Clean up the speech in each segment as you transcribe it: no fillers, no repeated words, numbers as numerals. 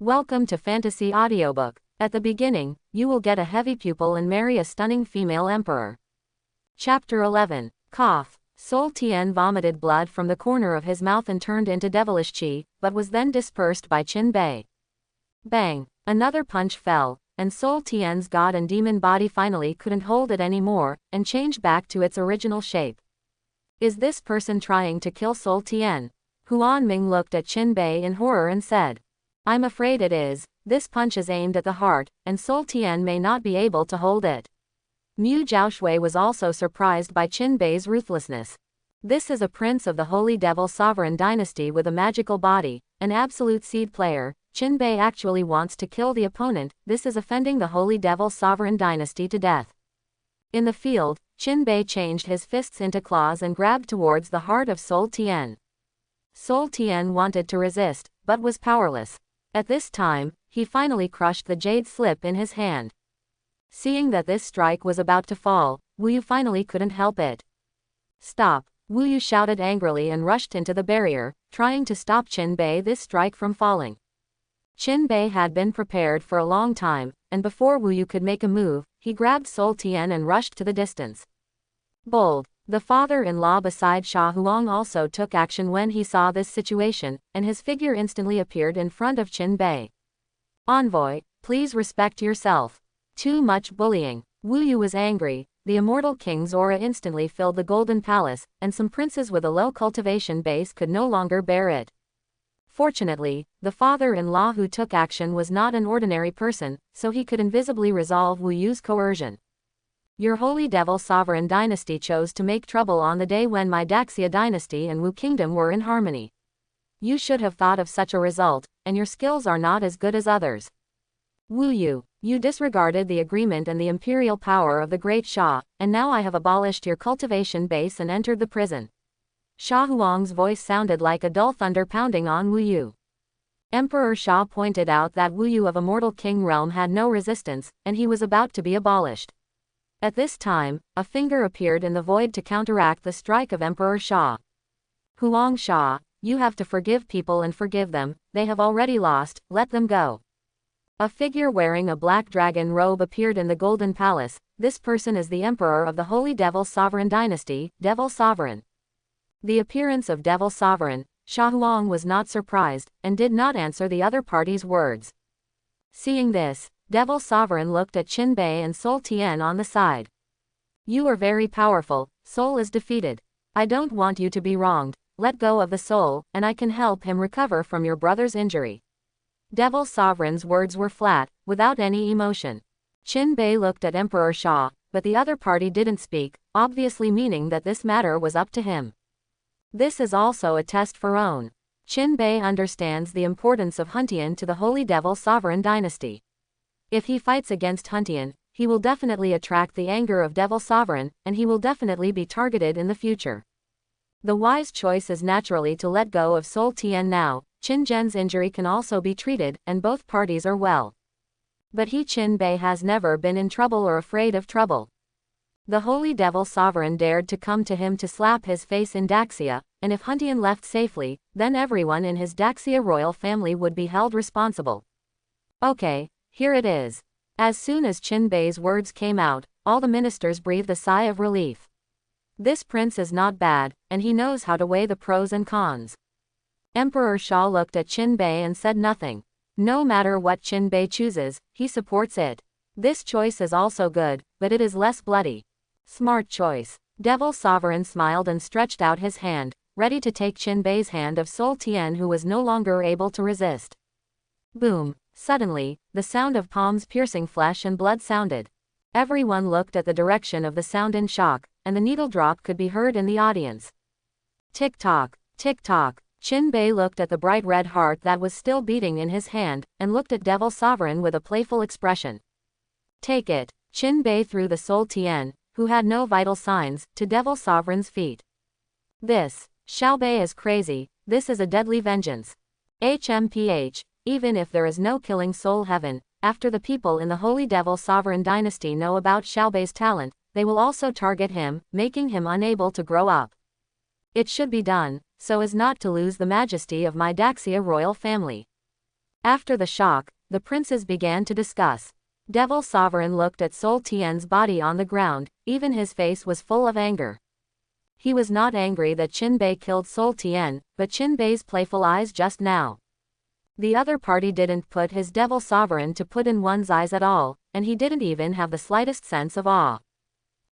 Welcome to Fantasy Audiobook. At the beginning, you will get a heavy pupil and marry a stunning female emperor. Chapter 11. Cough. Sol Tien vomited blood from the corner of his mouth and turned into devilish chi, but was then dispersed by Qin Bei. Bang. Another punch fell, and Sol Tien's god and demon body finally couldn't hold it anymore, and changed back to its original shape. Is this person trying to kill Sol Tien? Huan Ming looked at Qin Bei in horror and said, I'm afraid it is. This punch is aimed at the heart, and Sol Tien may not be able to hold it. Mu Jiaoshui was also surprised by Qin Bei's ruthlessness. This is a prince of the Holy Devil Sovereign dynasty with a magical body, an absolute seed player. Qin Bei actually wants to kill the opponent. This is offending the Holy Devil Sovereign dynasty to death. In the field, Qin Bei changed his fists into claws and grabbed towards the heart of Sol Tien. Sol Tien wanted to resist, but was powerless. At this time, he finally crushed the jade slip in his hand. Seeing that this strike was about to fall, Wu Yu finally couldn't help it. Stop! Wu Yu shouted angrily and rushed into the barrier, trying to stop Qin Bei this strike from falling. Qin Bei had been prepared for a long time, and before Wu Yu could make a move, he grabbed Sol Tien and rushed to the distance. Bold! The father-in-law beside Sha Huang also took action when he saw this situation, and his figure instantly appeared in front of Qin Bei. Envoy, please respect yourself. Too much bullying. Wu Yu was angry. The immortal king's aura instantly filled the golden palace, and some princes with a low cultivation base could no longer bear it. Fortunately, the father-in-law who took action was not an ordinary person, so he could invisibly resolve Wu Yu's coercion. Your Holy Devil Sovereign dynasty chose to make trouble on the day when my Daxia dynasty and Wu kingdom were in harmony. You should have thought of such a result, and your skills are not as good as others. Wu Yu, you disregarded the agreement and the imperial power of the great Sha, and now I have abolished your cultivation base and entered the prison. Sha Huang's voice sounded like a dull thunder pounding on Wu Yu. Emperor Sha pointed out that Wu Yu of Immortal King realm had no resistance, and he was about to be abolished. At this time, a finger appeared in the void to counteract the strike of Emperor Sha. Huang Sha, you have to forgive people and forgive them, they have already lost, let them go. A figure wearing a black dragon robe appeared in the Golden Palace. This person is the Emperor of the Holy Devil Sovereign dynasty, Devil Sovereign. The appearance of Devil Sovereign, Sha Huang was not surprised, and did not answer the other party's words. Seeing this, Devil Sovereign looked at Qin Bei and Sol Tien on the side. You are very powerful, Sol is defeated. I don't want you to be wronged, let go of the soul, and I can help him recover from your brother's injury. Devil Sovereign's words were flat, without any emotion. Qin Bei looked at Emperor Sha, but the other party didn't speak, obviously meaning that this matter was up to him. This is also a test for own. Qin Bei understands the importance of Huntian to the Holy Devil Sovereign dynasty. If he fights against Huntian, he will definitely attract the anger of Devil Sovereign, and he will definitely be targeted in the future. The wise choice is naturally to let go of Sol Tien now. Qin Zhen's injury can also be treated, and both parties are well. But Qin Bei has never been in trouble or afraid of trouble. The Holy Devil Sovereign dared to come to him to slap his face in Daxia, and if Huntian left safely, then everyone in his Daxia royal family would be held responsible. Okay. Here it is. As soon as Qin Bei's words came out, all the ministers breathed a sigh of relief. This prince is not bad, and he knows how to weigh the pros and cons. Emperor Sha looked at Qin Bei and said nothing. No matter what Qin Bei chooses, he supports it. This choice is also good, but it is less bloody. Smart choice. Devil Sovereign smiled and stretched out his hand, ready to take Qin Bei's hand of Sol Tien, who was no longer able to resist. Boom. Suddenly, the sound of palms piercing flesh and blood sounded. Everyone looked at the direction of the sound in shock, and the needle drop could be heard in the audience. Tick-tock, tick-tock. Qin Bei looked at the bright red heart that was still beating in his hand, and looked at Devil Sovereign with a playful expression. Take it. Qin Bei threw the Sol Tien, who had no vital signs, to Devil Sovereign's feet. This, Xiao Bei is crazy, this is a deadly vengeance. HMPH. Even if there is no killing soul heaven, after the people in the Holy Devil Sovereign dynasty know about Xiao Bei's talent, they will also target him, making him unable to grow up. It should be done, so as not to lose the majesty of my Daxia royal family. After the shock, the princes began to discuss. Devil Sovereign looked at Sol Tian's body on the ground, even his face was full of anger. He was not angry that Qinbei killed Sol Tian, but Qinbei's playful eyes just now. The other party didn't put his Devil Sovereign to put in one's eyes at all, and he didn't even have the slightest sense of awe.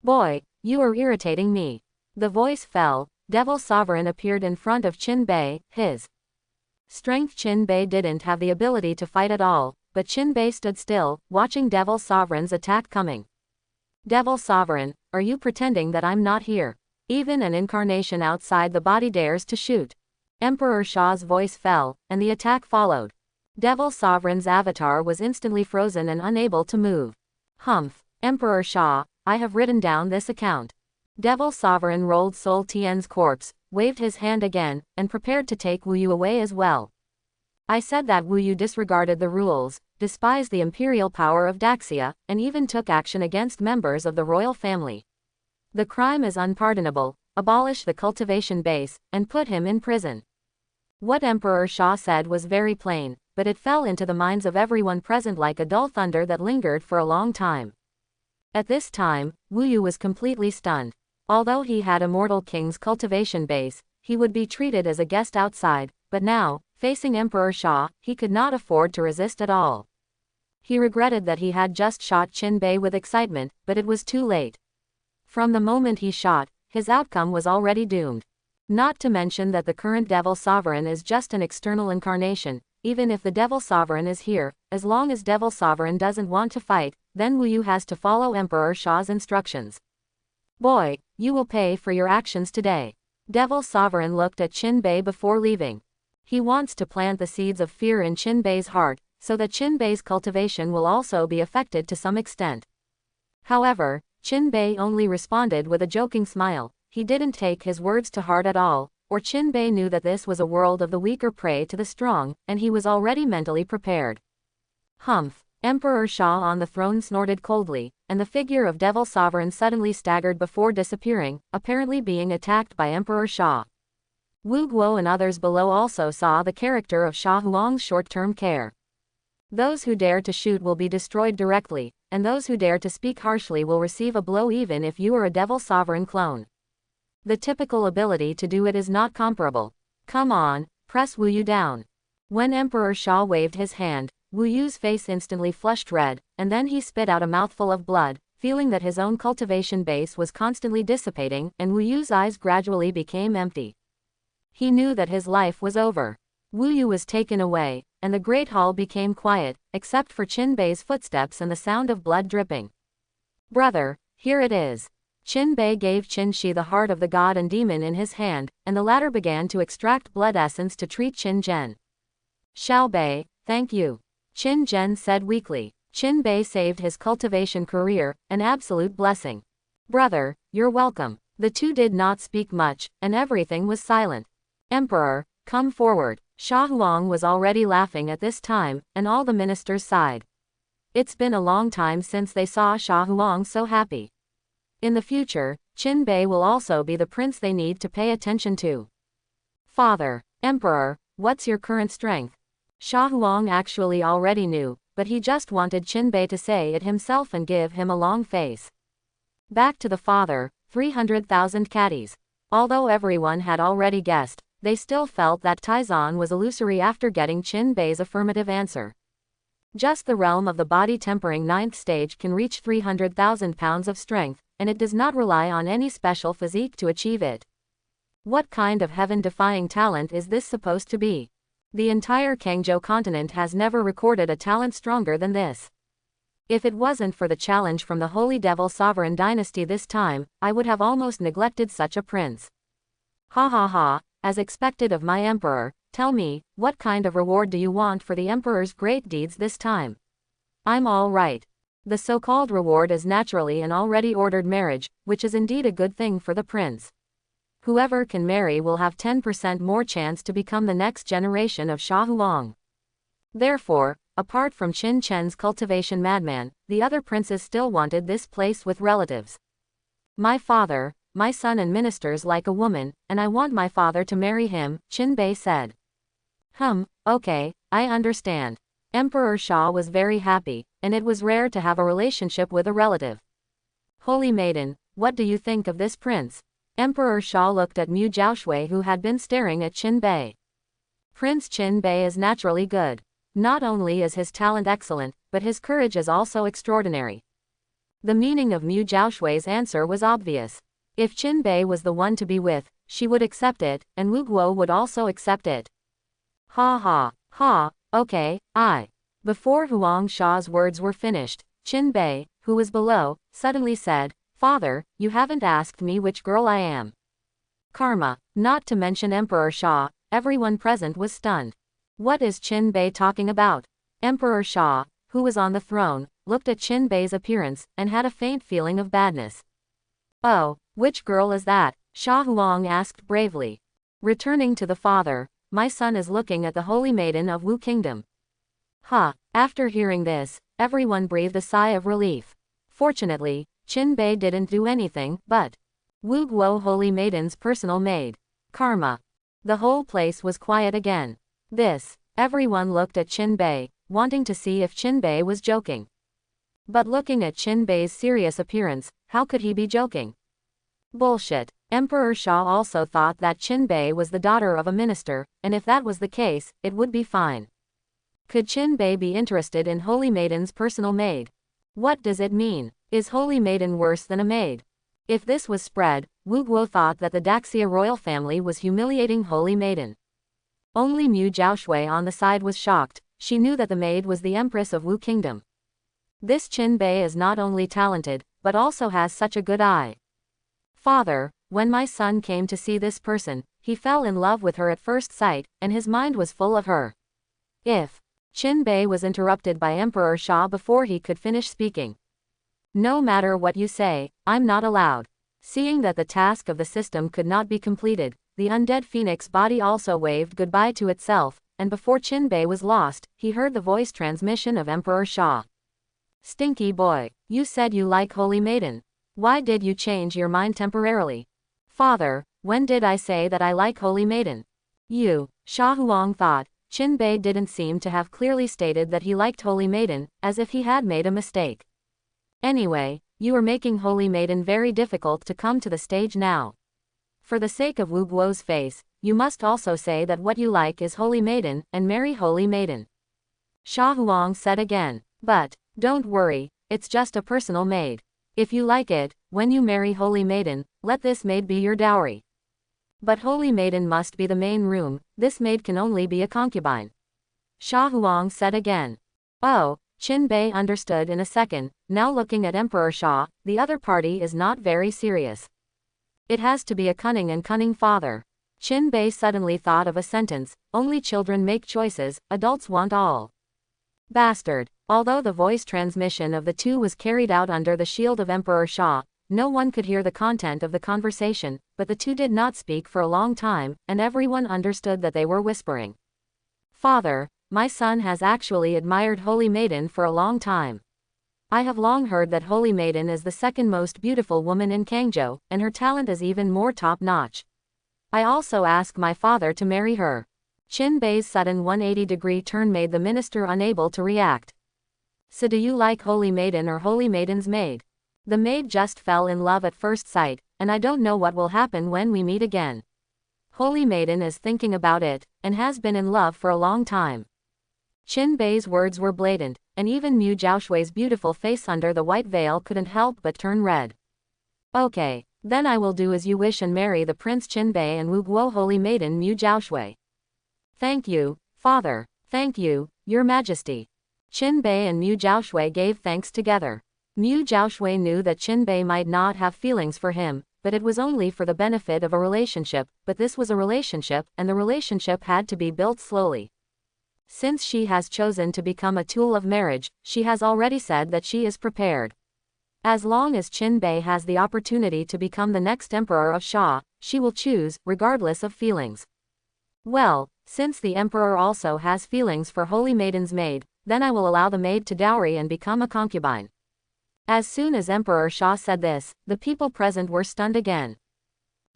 Boy, you are irritating me. The voice fell. Devil Sovereign appeared in front of Qinbei, his strength. Qinbei didn't have the ability to fight at all, but Qinbei stood still, watching Devil Sovereign's attack coming. Devil Sovereign, are you pretending that I'm not here? Even an incarnation outside the body dares to shoot. Emperor Sha's voice fell, and the attack followed. Devil Sovereign's avatar was instantly frozen and unable to move. Humph, Emperor Sha, I have written down this account. Devil Sovereign rolled Sol Tian's corpse, waved his hand again, and prepared to take Wu Yu away as well. I said that Wu Yu disregarded the rules, despised the imperial power of Daxia, and even took action against members of the royal family. The crime is unpardonable. Abolish the cultivation base, and put him in prison. What Emperor Sha said was very plain, but it fell into the minds of everyone present like a dull thunder that lingered for a long time. At this time, Wu Yu was completely stunned. Although he had Immortal King's cultivation base, he would be treated as a guest outside, but now, facing Emperor Sha, he could not afford to resist at all. He regretted that he had just shot Qinbei with excitement, but it was too late. From the moment he shot, his outcome was already doomed. Not to mention that the current Devil Sovereign is just an external incarnation. Even if the Devil Sovereign is here, as long as Devil Sovereign doesn't want to fight, then Wu Yu has to follow Emperor Sha's instructions. Boy, you will pay for your actions today. Devil Sovereign looked at Qinbei before leaving. He wants to plant the seeds of fear in Qinbei's heart, so that Qinbei's cultivation will also be affected to some extent. However, Qinbei only responded with a joking smile. He didn't take his words to heart at all, or Qinbei knew that this was a world of the weaker prey to the strong, and he was already mentally prepared. Humph, Emperor Sha on the throne snorted coldly, and the figure of Devil Sovereign suddenly staggered before disappearing, apparently being attacked by Emperor Sha. Wu Guo and others below also saw the character of Sha Huang's short-term care. Those who dare to shoot will be destroyed directly, and those who dare to speak harshly will receive a blow even if you are a Devil Sovereign clone. The typical ability to do it is not comparable. Come on, press Wu Yu down. When Emperor Sha waved his hand, Wu Yu's face instantly flushed red, and then he spit out a mouthful of blood, feeling that his own cultivation base was constantly dissipating, and Wu Yu's eyes gradually became empty. He knew that his life was over. Wu Yu was taken away, and the great hall became quiet, except for Qinbei's footsteps and the sound of blood dripping. Brother, here it is. Qinbei gave Qin Shi the heart of the god and demon in his hand, and the latter began to extract blood essence to treat Qin Zhen. Xiaobei, thank you. Qin Zhen said weakly. Qinbei saved his cultivation career, an absolute blessing. Brother, you're welcome. The two did not speak much, and everything was silent. Emperor, come forward. Sha Huang was already laughing at this time, and all the ministers sighed. It's been a long time since they saw Sha Huang so happy. In the future, Qinbei will also be the prince they need to pay attention to. Father, Emperor, what's your current strength? Sha Huang actually already knew, but he just wanted Qinbei to say it himself and give him a long face. Back to the father, 300,000 caddies. Although everyone had already guessed, they still felt that Taizan was illusory after getting Qinbei's affirmative answer. Just the realm of the body tempering 9th stage can reach 300,000 pounds of strength, and it does not rely on any special physique to achieve it. What kind of heaven-defying talent is this supposed to be? The entire Kangzhou continent has never recorded a talent stronger than this. If it wasn't for the challenge from the Holy Devil Sovereign dynasty this time, I would have almost neglected such a prince. Ha ha ha, as expected of my emperor, tell me, what kind of reward do you want for the emperor's great deeds this time? I'm all right. The so-called reward is naturally an already ordered marriage, which is indeed a good thing for the prince. Whoever can marry will have 10% more chance to become the next generation of Sha Huang. Therefore, apart from Qin Chen's cultivation madman, the other princes still wanted this place with relatives. My father, my son and ministers like a woman, and I want my father to marry him, Qinbei said. Okay, I understand. Emperor Shah was very happy, and it was rare to have a relationship with a relative. Holy maiden, what do you think of this prince? Emperor Shah looked at Mu Jiaoshui, who had been staring at Qin Bei. Prince Qin Bei is naturally good. Not only is his talent excellent, but his courage is also extraordinary. The meaning of Mu Jiaoshui's answer was obvious. If Qin Bei was the one to be with, she would accept it, and Wu Guo would also accept it. Ha ha, ha, okay, I. Before Huang Sha's words were finished, Qin Bei, who was below, suddenly said, Father, you haven't asked me which girl I am. Karma, not to mention Emperor Shah, everyone present was stunned. What is Qin Bei talking about? Emperor Shah, who was on the throne, looked at Qin Bei's appearance, and had a faint feeling of badness. Oh, which girl is that? Shah Huang asked bravely. Returning to the father, my son is looking at the holy maiden of Wu Kingdom. After hearing this, everyone breathed a sigh of relief. Fortunately, Qin Bei didn't do anything but Wu Guo holy maiden's personal maid. Karma. The whole place was quiet again. Everyone looked at Qin Bei, wanting to see if Qin Bei was joking. But looking at Qin Bei's serious appearance, how could he be joking? Bullshit. Emperor Shah also thought that Qin Bei was the daughter of a minister, and if that was the case, it would be fine. Could Qin Bei be interested in Holy Maiden's personal maid? What does it mean? Is Holy Maiden worse than a maid? If this was spread, Wu Guo thought that the Daxia royal family was humiliating Holy Maiden. Only Mu Jiaoshui on the side was shocked. She knew that the maid was the Empress of Wu Kingdom. This Qin Bei is not only talented, but also has such a good eye. Father, when my son came to see this person, he fell in love with her at first sight, and his mind was full of her. Qin Bei was interrupted by Emperor Shah before he could finish speaking. No matter what you say, I'm not allowed. Seeing that the task of the system could not be completed, the undead phoenix body also waved goodbye to itself, and before Qin Bei was lost, he heard the voice transmission of Emperor Shah. Stinky boy, you said you like Holy Maiden. Why did you change your mind temporarily? Father, when did I say that I like Holy Maiden? Shah Huang thought. Qin Bei didn't seem to have clearly stated that he liked Holy Maiden, as if he had made a mistake. Anyway, you are making Holy Maiden very difficult to come to the stage now. For the sake of Wu Guo's face, you must also say that what you like is Holy Maiden, and marry Holy Maiden. Shah Huang said again. But, don't worry, it's just a personal maid. If you like it, when you marry Holy Maiden, let this maid be your dowry. But Holy Maiden must be the main room, this maid can only be a concubine. Shah Huang said again. Oh, Qin Bei understood in a second. Now looking at Emperor Shah, the other party is not very serious. It has to be a cunning father. Qin Bei suddenly thought of a sentence, only children make choices, adults want all. Bastard. Although the voice transmission of the two was carried out under the shield of Emperor Shah, no one could hear the content of the conversation, but the two did not speak for a long time, and everyone understood that they were whispering. Father, my son has actually admired Holy Maiden for a long time. I have long heard that Holy Maiden is the second most beautiful woman in Kangzhou, and her talent is even more top-notch. I also ask my father to marry her. Qin Bei's sudden 180-degree turn made the minister unable to react. So do you like Holy Maiden or Holy Maiden's maid? The maid just fell in love at first sight, and I don't know what will happen when we meet again. Holy Maiden is thinking about it, and has been in love for a long time. Qin Bei's words were blatant, and even Mu Jiaoshui's beautiful face under the white veil couldn't help but turn red. Okay, then I will do as you wish and marry the Prince Qin Bei and Wu Guo Holy Maiden Mu Jiaoshui. Thank you, Father. Thank you, Your Majesty. Qin Bei and Mu Jiaoshui gave thanks together. Mu Jiaoshui knew that Qin Bei might not have feelings for him, but it was only for the benefit of a relationship, but this was a relationship, and the relationship had to be built slowly. Since she has chosen to become a tool of marriage, she has already said that she is prepared. As long as Qin Bei has the opportunity to become the next emperor of Shah, she will choose, regardless of feelings. Well, since the emperor also has feelings for Holy Maiden's maid, then I will allow the maid to dowry and become a concubine. As soon as Emperor Shah said this, the people present were stunned again.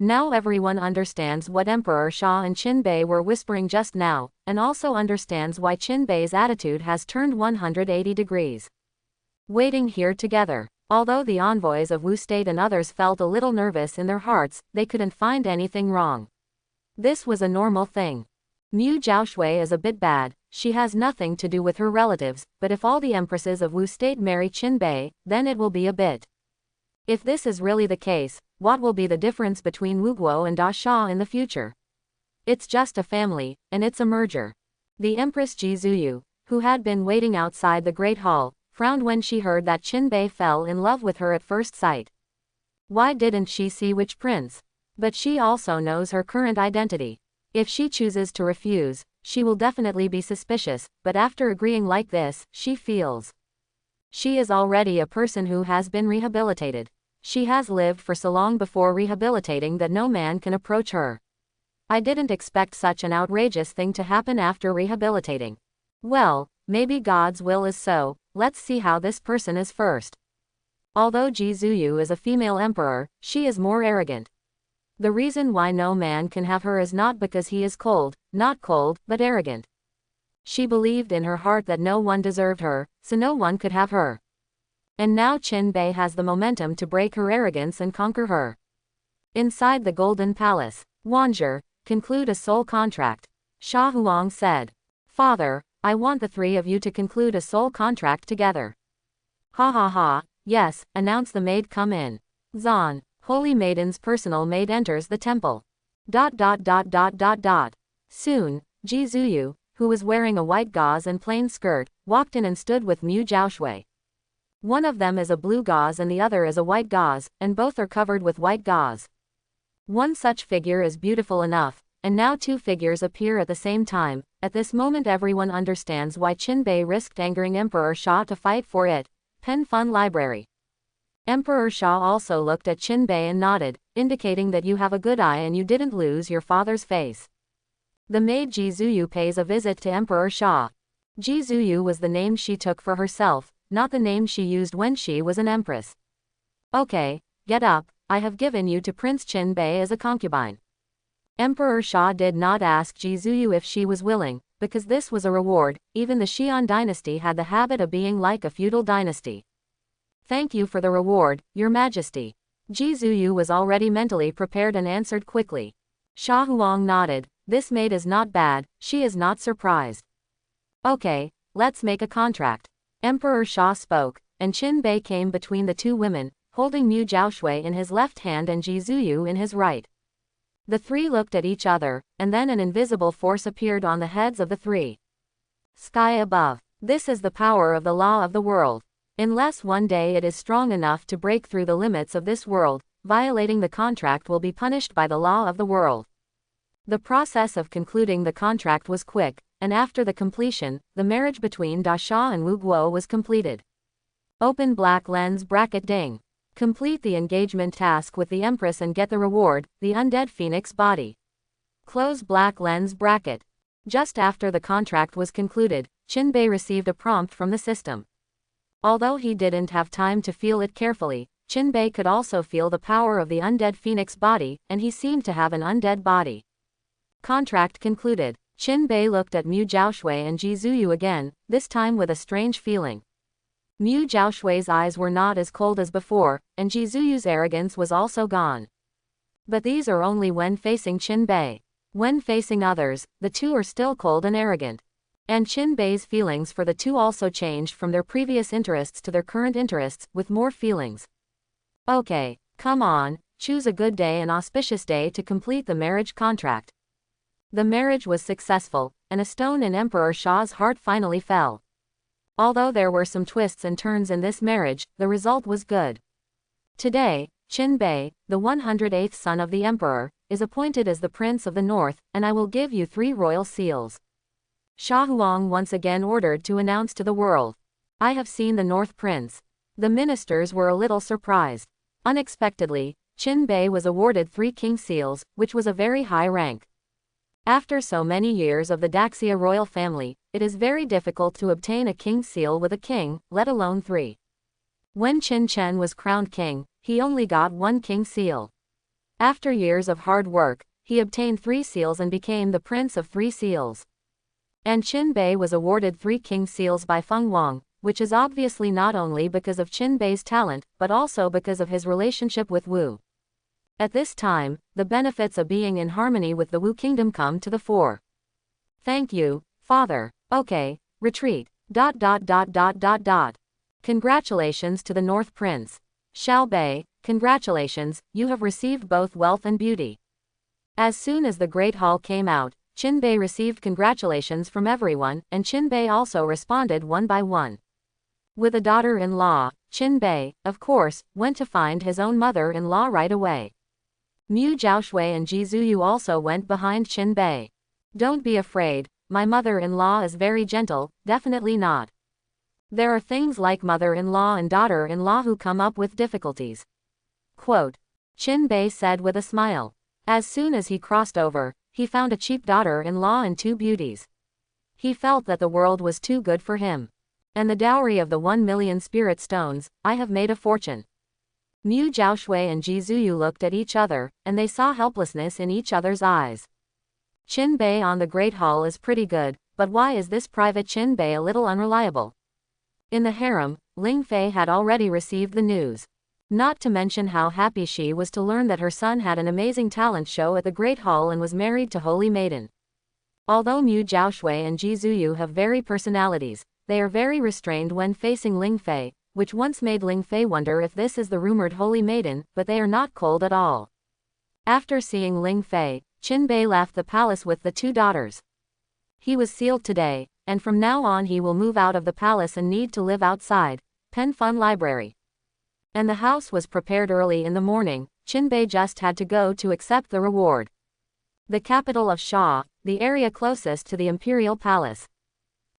Now everyone understands what Emperor Sha and Qinbei were whispering just now, and also understands why Qinbei's attitude has turned 180 degrees. Waiting here together. Although the envoys of Wu State and others felt a little nervous in their hearts, they couldn't find anything wrong. This was a normal thing. Mu Jiaoshui is a bit bad, she has nothing to do with her relatives, but if all the empresses of Wu State marry Qinbei, then it will be a bit. If this is really the case, what will be the difference between Wu Guo and Da Sha in the future? It's just a family, and it's a merger. The Empress Ji Zuyu, who had been waiting outside the Great Hall, frowned when she heard that Qinbei fell in love with her at first sight. Why didn't she see which prince? But she also knows her current identity. If she chooses to refuse, she will definitely be suspicious, but after agreeing like this, she feels. She is already a person who has been rehabilitated. She has lived for so long before rehabilitating that no man can approach her. I didn't expect such an outrageous thing to happen after rehabilitating. Well, maybe God's will is so, let's see how this person is first. Although Ji Zuyu is a female emperor, she is more arrogant. The reason why no man can have her is not because he is cold, not cold, but arrogant. She believed in her heart that no one deserved her, so no one could have her. And now Qinbei has the momentum to break her arrogance and conquer her. Inside the Golden Palace, Wanzher, conclude a soul contract. Sha Huang said. Father, I want the three of you to conclude a soul contract together. Ha ha ha, yes, announce the maid come in. Zan, Holy Maiden's personal maid enters the temple. Soon, Ji Zuyu, who was wearing a white gauze and plain skirt, walked in and stood with Mu Jiaoshui. One of them is a blue gauze and the other is a white gauze, and both are covered with white gauze. One such figure is beautiful enough, and now two figures appear at the same time. At this moment everyone understands why Qinbei risked angering Emperor Sha to fight for it. Pen Fun Library. Emperor Sha also looked at Qinbei and nodded, indicating that you have a good eye and you didn't lose your father's face. The maid Ji Zuyu pays a visit to Emperor Sha. Ji Zuyu was the name she took for herself, not the name she used when she was an empress. Okay, get up, I have given you to Prince Qinbei as a concubine. Emperor Sha did not ask Ji Zuyu if she was willing, because this was a reward. Even the Xian dynasty had the habit of being like a feudal dynasty. Thank you for the reward, Your Majesty. Ji Zuyu was already mentally prepared and answered quickly. Sha Huang nodded. This maid is not bad, she is not surprised. Okay, let's make a contract. Emperor Sha spoke, and Qinbei came between the two women, holding Mu Jiaoshui in his left hand and Ji Zuyu in his right. The three looked at each other, and then an invisible force appeared on the heads of the three. Sky above. This is the power of the law of the world. Unless one day it is strong enough to break through the limits of this world, violating the contract will be punished by the law of the world. The process of concluding the contract was quick, and after the completion, the marriage between Da Sha and Wu Guo was completed. Open black lens bracket ding. Complete the engagement task with the Empress and get the reward, the undead phoenix body. Close black lens bracket. Just after the contract was concluded, Qinbei received a prompt from the system. Although he didn't have time to feel it carefully, Qinbei could also feel the power of the undead phoenix body, and he seemed to have an undead body. Contract concluded. Qinbei looked at Mu Jiaoshui and Ji Zuyu again, this time with a strange feeling. Mu Jiaoshui's eyes were not as cold as before, and Ji Zuyu's arrogance was also gone. But these are only when facing Qinbei. When facing others, the two are still cold and arrogant. And Qinbei's feelings for the two also changed from their previous interests to their current interests, with more feelings. Okay, come on, choose a good day and auspicious day to complete the marriage contract. The marriage was successful, and a stone in Emperor Sha's heart finally fell. Although there were some twists and turns in this marriage, the result was good. Today, Qinbei, the 108th son of the emperor, is appointed as the Prince of the North, and I will give you 3 royal seals. Sha Huang once again ordered to announce to the world. I have seen the North Prince. The ministers were a little surprised. Unexpectedly, Qinbei was awarded 3 king seals, which was a very high rank. After so many years of the Daxia royal family, it is very difficult to obtain a king seal with a king, let alone 3. When Qin Chen was crowned king, he only got 1 king seal. After years of hard work, he obtained 3 seals and became the Prince of 3 Seals. And Qin Bei was awarded 3 King Seals by Feng Wang, which is obviously not only because of Qin Bei's talent, but also because of his relationship with Wu. At this time, the benefits of being in harmony with the Wu kingdom come to the fore. Thank you, father. Okay, retreat. Congratulations to the North Prince. Xiao Bei, congratulations, you have received both wealth and beauty. As soon as the Great Hall came out, Qin Bei received congratulations from everyone, and Qin Bei also responded one by one. With a daughter-in-law, Qin Bei, of course, went to find his own mother-in-law right away. Mu Zhaoshui and Ji Zuyu also went behind Qin Bei. Don't be afraid, my mother-in-law is very gentle, definitely not. There are things like mother-in-law and daughter-in-law who come up with difficulties. Quote. Qin Bei said with a smile. As soon as he crossed over, he found a cheap daughter-in-law and 2 beauties. He felt that the world was too good for him. And the dowry of the 1 million spirit stones, I have made a fortune. Mu Zhaoshui and Ji Zuyu looked at each other, and they saw helplessness in each other's eyes. Qin Bei on the Great Hall is pretty good, but why is this private Qin Bei a little unreliable? In the harem, Ling Fei had already received the news. Not to mention how happy she was to learn that her son had an amazing talent show at the Great Hall and was married to Holy Maiden. Although Mu Zhaoshui and Ji Zuyu have very personalities, they are very restrained when facing Ling Fei, which once made Ling Fei wonder if this is the rumored Holy Maiden, but they are not cold at all. After seeing Ling Fei, Qin Bei left the palace with the 2 daughters. He was sealed today, and from now on he will move out of the palace and need to live outside, Pen Fun Library. And the house was prepared early in the morning, Qin Bei just had to go to accept the reward. The capital of Sha, the area closest to the imperial palace.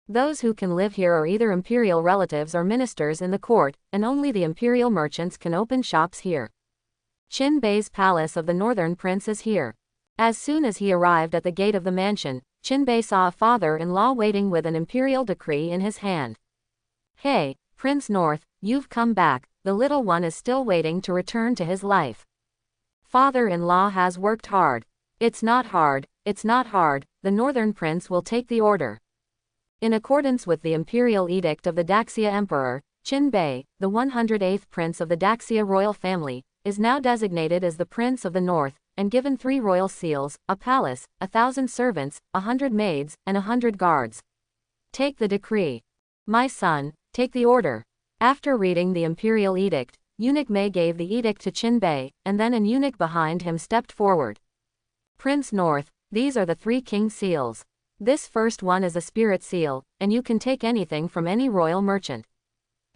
Those who can live here are either imperial relatives or ministers in the court, and only the imperial merchants can open shops here. Qin Bei's palace of the northern prince is here. As soon as he arrived at the gate of the mansion, Qin Bei saw a father-in-law waiting with an imperial decree in his hand. Hey, Prince North, you've come back, the little one is still waiting to return to his life. Father-in-law has worked hard. It's not hard, the northern prince will take the order. In accordance with the imperial edict of the Daxia Emperor, Qin Bei, the 108th prince of the Daxia royal family, is now designated as the Prince of the North, and given 3 royal seals, a palace, 1,000 servants, 100 maids, and 100 guards. Take the decree. My son, take the order. After reading the imperial edict, Eunuch Mei gave the edict to Qin Bei, and then an eunuch behind him stepped forward. Prince North, these are the 3 king seals. This first one is a spirit seal, and you can take anything from any royal merchant.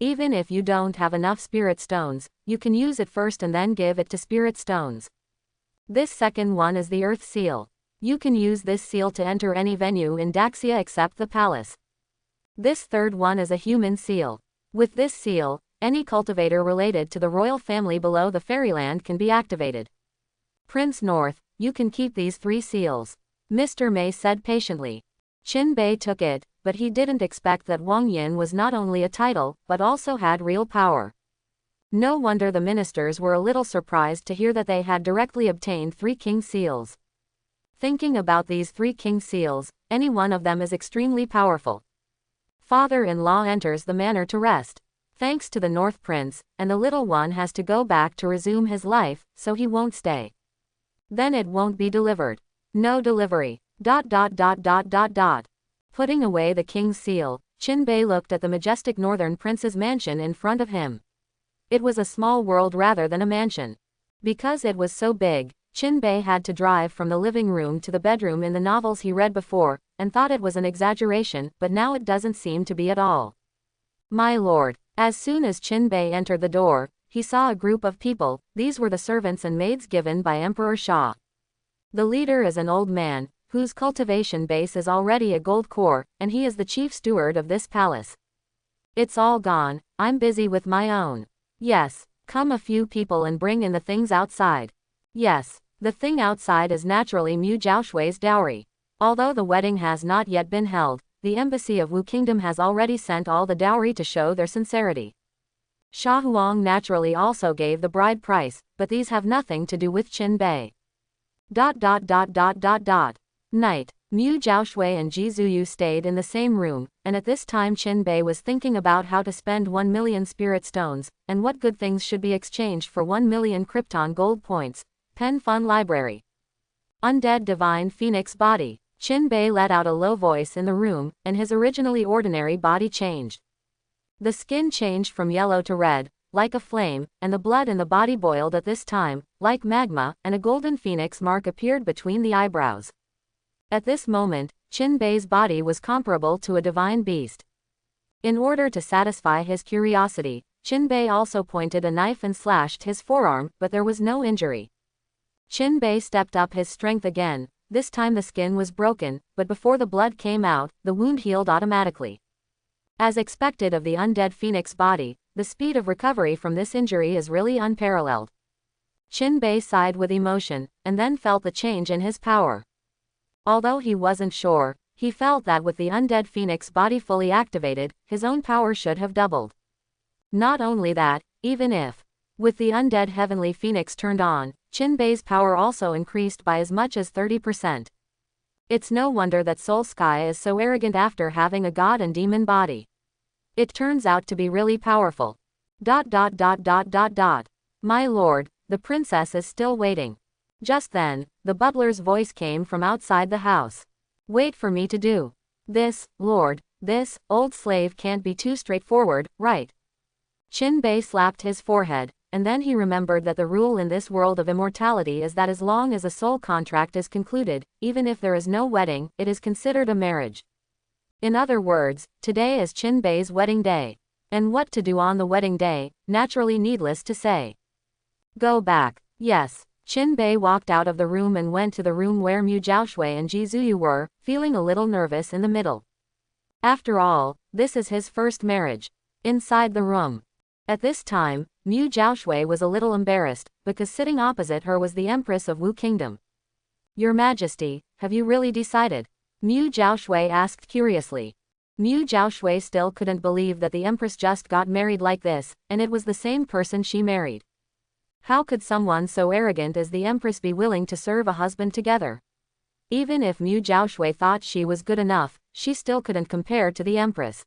Even if you don't have enough spirit stones, you can use it first and then give it to spirit stones. This second one is the earth seal. You can use this seal to enter any venue in Daxia except the palace. This third one is a human seal. With this seal, any cultivator related to the royal family below the fairyland can be activated. Prince North, you can keep these 3 seals. Mr. Mei said patiently. Qin Bei took it, but he didn't expect that Wang Yin was not only a title, but also had real power. No wonder the ministers were a little surprised to hear that they had directly obtained 3 king seals. Thinking about these 3 king seals, any one of them is extremely powerful. Father-in-law enters the manor to rest. Thanks to the North Prince, and the little one has to go back to resume his life, so he won't stay. Then it won't be delivered. No delivery. Putting away the king's seal, Qin Bei looked at the majestic northern prince's mansion in front of him. It was a small world rather than a mansion. Because it was so big, Qin Bei had to drive from the living room to the bedroom in the novels he read before, and thought it was an exaggeration, but now it doesn't seem to be at all. My lord. As soon as Qin Bei entered the door, he saw a group of people. These were the servants and maids given by Emperor Sha. The leader is an old man, whose cultivation base is already a gold core, and he is the chief steward of this palace. It's all gone, I'm busy with my own. Yes, come a few people and bring in the things outside. Yes, the thing outside is naturally Mu Zhaoshui's dowry. Although the wedding has not yet been held, the embassy of Wu Kingdom has already sent all the dowry to show their sincerity. Xia Huang naturally also gave the bride price, but these have nothing to do with Qin Bei. Night. Mu Zhaoshui and Ji Zuyu stayed in the same room, and at this time Qin Bei was thinking about how to spend 1 million spirit stones, and what good things should be exchanged for 1 million Krypton gold points. Pen Fun Library. Undead Divine Phoenix Body. Qin Bei let out a low voice in the room, and his originally ordinary body changed. The skin changed from yellow to red, like a flame, and the blood in the body boiled at this time, like magma, and a golden phoenix mark appeared between the eyebrows. At this moment, Qin Bei's body was comparable to a divine beast. In order to satisfy his curiosity, Qin Bei also pointed a knife and slashed his forearm, but there was no injury. Qin Bei stepped up his strength again. This time the skin was broken, but before the blood came out, the wound healed automatically. As expected of the undead phoenix body, the speed of recovery from this injury is really unparalleled. Qin Bei sighed with emotion, and then felt the change in his power. Although he wasn't sure, he felt that with the undead phoenix body fully activated, his own power should have doubled. Not only that, even if, with the undead heavenly phoenix turned on, Qin Bei's power also increased by as much as 30%. It's no wonder that Soul Sky is so arrogant after having a god and demon body. It turns out to be really powerful. My lord, the princess is still waiting. Just then, the butler's voice came from outside the house. Wait for me to do this, lord. This old slave can't be too straightforward, right? Qin Bei slapped his forehead, and then he remembered that the rule in this world of immortality is that as long as a soul contract is concluded, even if there is no wedding, it is considered a marriage. In other words, today is Qin Bei's wedding day. And what to do on the wedding day, naturally needless to say. Go back. Yes. Qin Bei walked out of the room and went to the room where Mu Zhaoshui and Ji Zuyu were, feeling a little nervous in the middle. After all, this is his first marriage. Inside the room. At this time, Mu Zhaoshui was a little embarrassed, because sitting opposite her was the Empress of Wu Kingdom. Your Majesty, have you really decided? Mu Zhaoshui asked curiously. Mu Zhaoshui still couldn't believe that the Empress just got married like this, and it was the same person she married. How could someone so arrogant as the Empress be willing to serve a husband together? Even if Mu Zhaoshui thought she was good enough, she still couldn't compare to the Empress.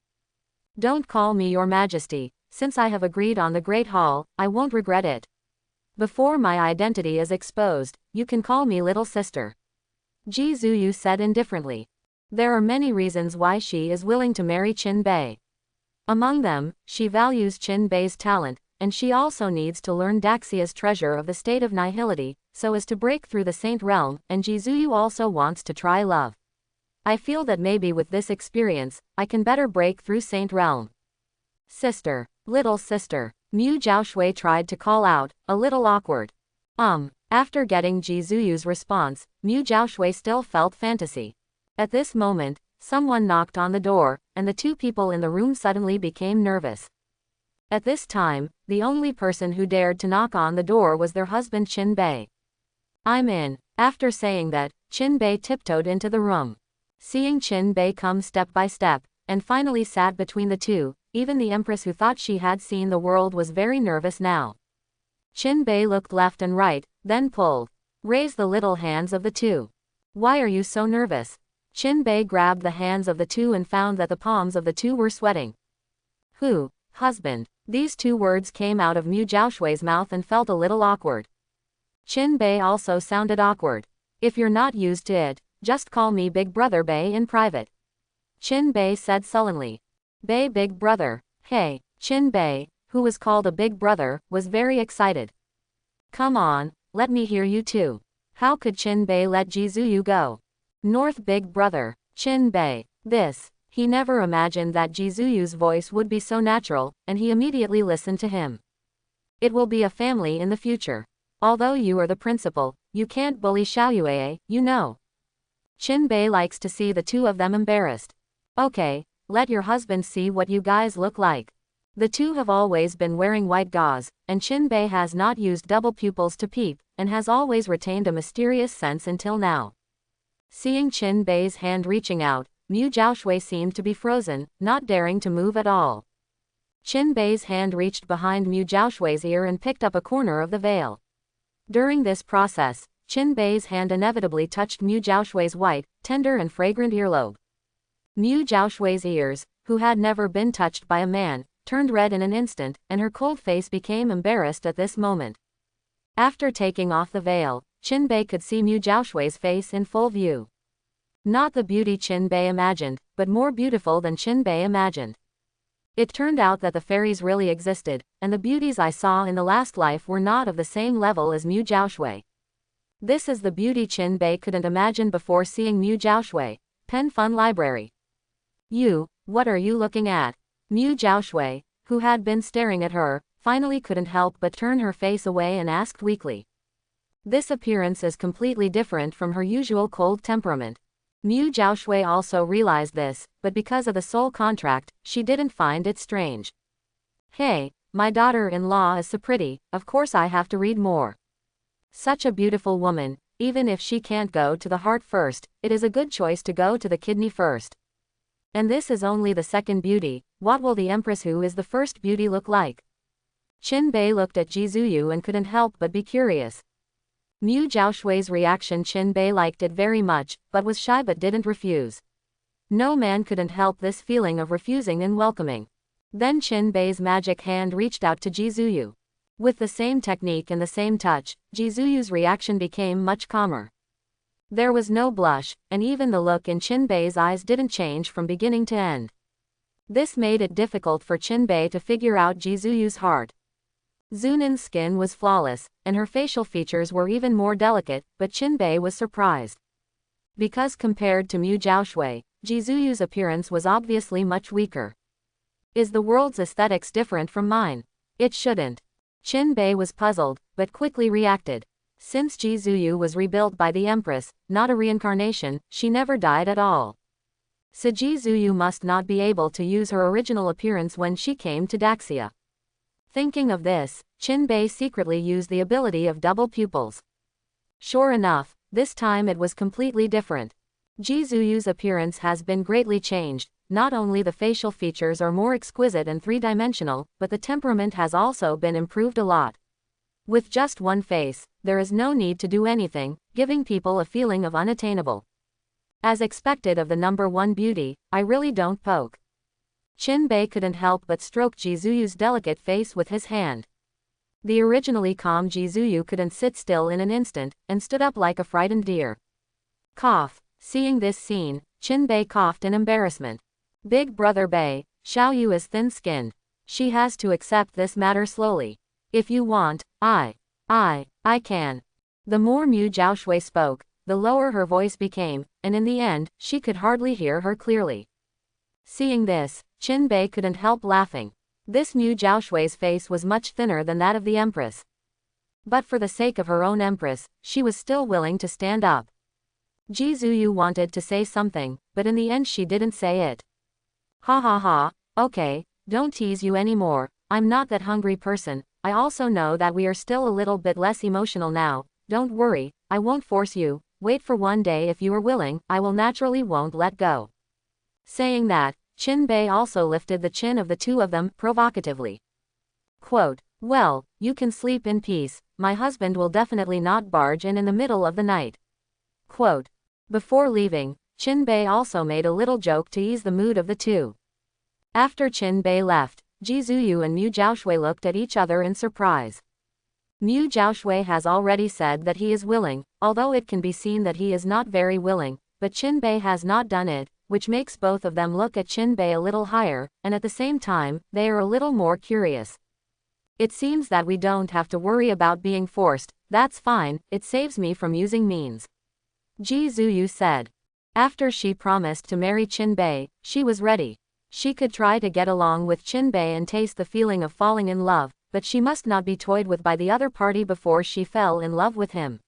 Don't call me your Majesty, since I have agreed on the Great Hall, I won't regret it. Before my identity is exposed, you can call me little sister. Ji Zuyu said indifferently. There are many reasons why she is willing to marry Qin Bei. Among them, she values Qin Bei's talent, and she also needs to learn Daxia's treasure of the state of nihility, so as to break through the Saint Realm, and Ji Zuyu also wants to try love. I feel that maybe with this experience, I can better break through Saint Realm. Sister, little sister, Mu Zhaoshui tried to call out, a little awkward. After getting Ji Zuyu's response, Mu Zhaoshui still felt fantasy. At this moment, someone knocked on the door, and the two people in the room suddenly became nervous. At this time, the only person who dared to knock on the door was their husband Qin Bei. I'm in. After saying that, Qin Bei tiptoed into the room. Seeing Qin Bei come step by step, and finally sat between the two, even the Empress who thought she had seen the world was very nervous now. Qin Bei looked left and right, then pulled. Raise the little hands of the two. Why are you so nervous? Qin Bei grabbed the hands of the two and found that the palms of the two were sweating. Who? Husband. These two words came out of Mu Zhaoshui's mouth and felt a little awkward. Qin Bei also sounded awkward. If you're not used to it, just call me Big Brother Bei in private. Qin Bei said sullenly. Bei Big Brother. Hey. Qin Bei, who was called a big brother, was very excited. Come on, let me hear you too. How could Qin Bei let Ji Zuyu go? North Big Brother. Qin Bei. This. He never imagined that Ji Zuyu's voice would be so natural, and he immediately listened to him. It will be a family in the future. Although you are the principal, you can't bully Xiaoyue, you know. Qin Bei likes to see the two of them embarrassed. Okay, let your husband see what you guys look like. The two have always been wearing white gauze, and Qin Bei has not used double pupils to peep, and has always retained a mysterious sense until now. Seeing Qin Bei's hand reaching out, Mu Zhaoshui seemed to be frozen, not daring to move at all. Qin Bei's hand reached behind Mu Jiaoshui's ear and picked up a corner of the veil. During this process, Qin Bei's hand inevitably touched Mu Jiaoshui's white, tender and fragrant earlobe. Mu Jiaoshui's ears, who had never been touched by a man, turned red in an instant, and her cold face became embarrassed at this moment. After taking off the veil, Qin Bei could see Mu Jiaoshui's face in full view. Not the beauty Qin Bei imagined, but more beautiful than Qin Bei imagined. It turned out that the fairies really existed, and the beauties I saw in the last life were not of the same level as Mu Jiaoshui. This is the beauty Qin Bei couldn't imagine before seeing Mu Jiaoshui. Pen Fun Library. What are you looking at? Mu Jiaoshui, who had been staring at her, finally couldn't help but turn her face away and asked weakly. This appearance is completely different from her usual cold temperament. Mu Jiaoshui also realized this, but because of the soul contract, she didn't find it strange. Hey, my daughter-in-law is so pretty, of course I have to read more. Such a beautiful woman, even if she can't go to the heart first, it is a good choice to go to the kidney first. And this is only the second beauty, what will the Empress who is the first beauty look like? Qin Bei looked at Ji Zuyu and couldn't help but be curious. Mu Jiaoshui's reaction. Qin Bei liked it very much, but was shy but didn't refuse. No man couldn't help this feeling of refusing and welcoming. Then Qin Bei's magic hand reached out to Ji Zuyu. With the same technique and the same touch, Ji Zuyu's reaction became much calmer. There was no blush, and even the look in Qin Bei's eyes didn't change from beginning to end. This made it difficult for Qin Bei to figure out Ji Zuyu's heart. Zunin's skin was flawless, and her facial features were even more delicate, but Qin Bei was surprised. Because compared to Mu Jiaoshui, Ji Zuyu's appearance was obviously much weaker. Is the world's aesthetics different from mine? It shouldn't. Qin Bei was puzzled, but quickly reacted. Since Ji Zuyu was rebuilt by the Empress, not a reincarnation, she never died at all. So Ji Zuyu must not be able to use her original appearance when she came to Daxia. Thinking of this, Qin Bei secretly used the ability of double pupils. Sure enough, this time it was completely different. Ji Zuyu's appearance has been greatly changed. Not only the facial features are more exquisite and three-dimensional, but the temperament has also been improved a lot. With just one face, there is no need to do anything, giving people a feeling of unattainable. As expected of the number one beauty, I really don't poke. Qin Bei couldn't help but stroke Ji Zuyu's delicate face with his hand. The originally calm Ji Zuyu couldn't sit still in an instant, and stood up like a frightened deer. Cough. Seeing this scene, Qin Bei coughed in embarrassment. Big brother Bei, Xiao Yu is thin-skinned. She has to accept this matter slowly. If you want, I can. The more Mu Jiaoshui spoke, the lower her voice became, and in the end, she could hardly hear her clearly. Seeing this, Qin Bei couldn't help laughing. This Mu Jiaoshui's face was much thinner than that of the Empress. But for the sake of her own Empress, she was still willing to stand up. Ji Zuyu wanted to say something, but in the end she didn't say it. Ha ha ha, okay, don't tease you anymore, I'm not that hungry person. I also know that we are still a little bit less emotional now. Don't worry, I won't force you. Wait for one day if you are willing, I will naturally won't let go. Saying that, Qin Bei also lifted the chin of the two of them provocatively. Quote, well, you can sleep in peace, my husband will definitely not barge in the middle of the night. Quote. Before leaving, Qin Bei also made a little joke to ease the mood of the two. After Qin Bei left, Ji Zuyu and Mu Jiaoshui looked at each other in surprise. Mu Jiaoshui has already said that he is willing, although it can be seen that he is not very willing, but Qin Bei has not done it, which makes both of them look at Qin Bei a little higher, and at the same time, they are a little more curious. It seems that we don't have to worry about being forced, that's fine, it saves me from using means. Ji Zuyu said. After she promised to marry Qin Bei, she was ready. She could try to get along with Qin Bei and taste the feeling of falling in love, but she must not be toyed with by the other party before she fell in love with him.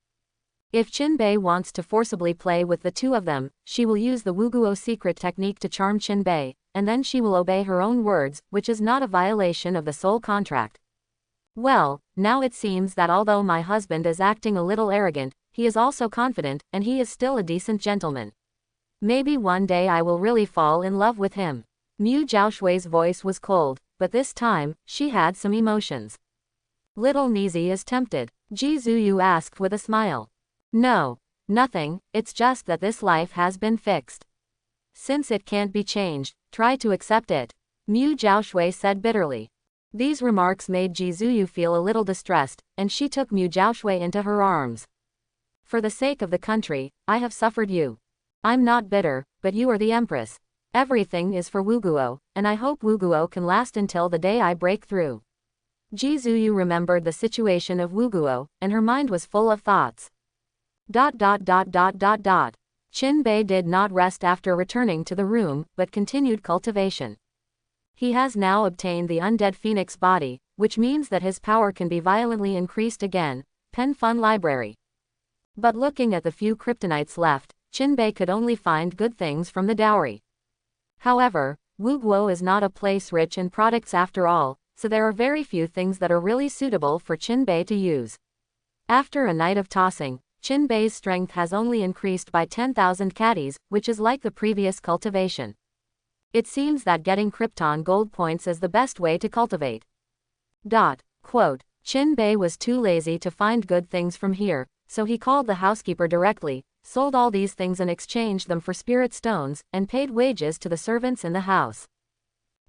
If Qin Bei wants to forcibly play with the two of them, she will use the Wuguo secret technique to charm Qin Bei, and then she will obey her own words, which is not a violation of the soul contract. Well, now it seems that although my husband is acting a little arrogant, he is also confident, and he is still a decent gentleman. Maybe one day I will really fall in love with him. Mu Jiaoshui's voice was cold, but this time, she had some emotions. Little Nizi is tempted, Ji Zuyu asked with a smile. No. Nothing, it's just that this life has been fixed. Since it can't be changed, try to accept it, Mu Zhaoshui said bitterly. These remarks made Ji Zuyu feel a little distressed, and she took Mu Zhaoshui into her arms. For the sake of the country, I have suffered you. I'm not bitter, but you are the empress. Everything is for Wuguo, and I hope Wuguo can last until the day I break through. Ji Zuyu remembered the situation of Wuguo, and her mind was full of thoughts. Qin Bei did not rest after returning to the room, but continued cultivation. He has now obtained the undead phoenix body, which means that his power can be violently increased again. Pen Fun Library. But looking at the few kryptonites left, Qin Bei could only find good things from the dowry. However, Wuguo is not a place rich in products after all, so there are very few things that are really suitable for Qin Bei to use. After a night of tossing, Qin Bei's strength has only increased by 10,000 caddies, which is like the previous cultivation. It seems that getting Krypton gold points is the best way to cultivate. Qin Bei was too lazy to find good things from here, so he called the housekeeper directly, sold all these things and exchanged them for spirit stones, and paid wages to the servants in the house.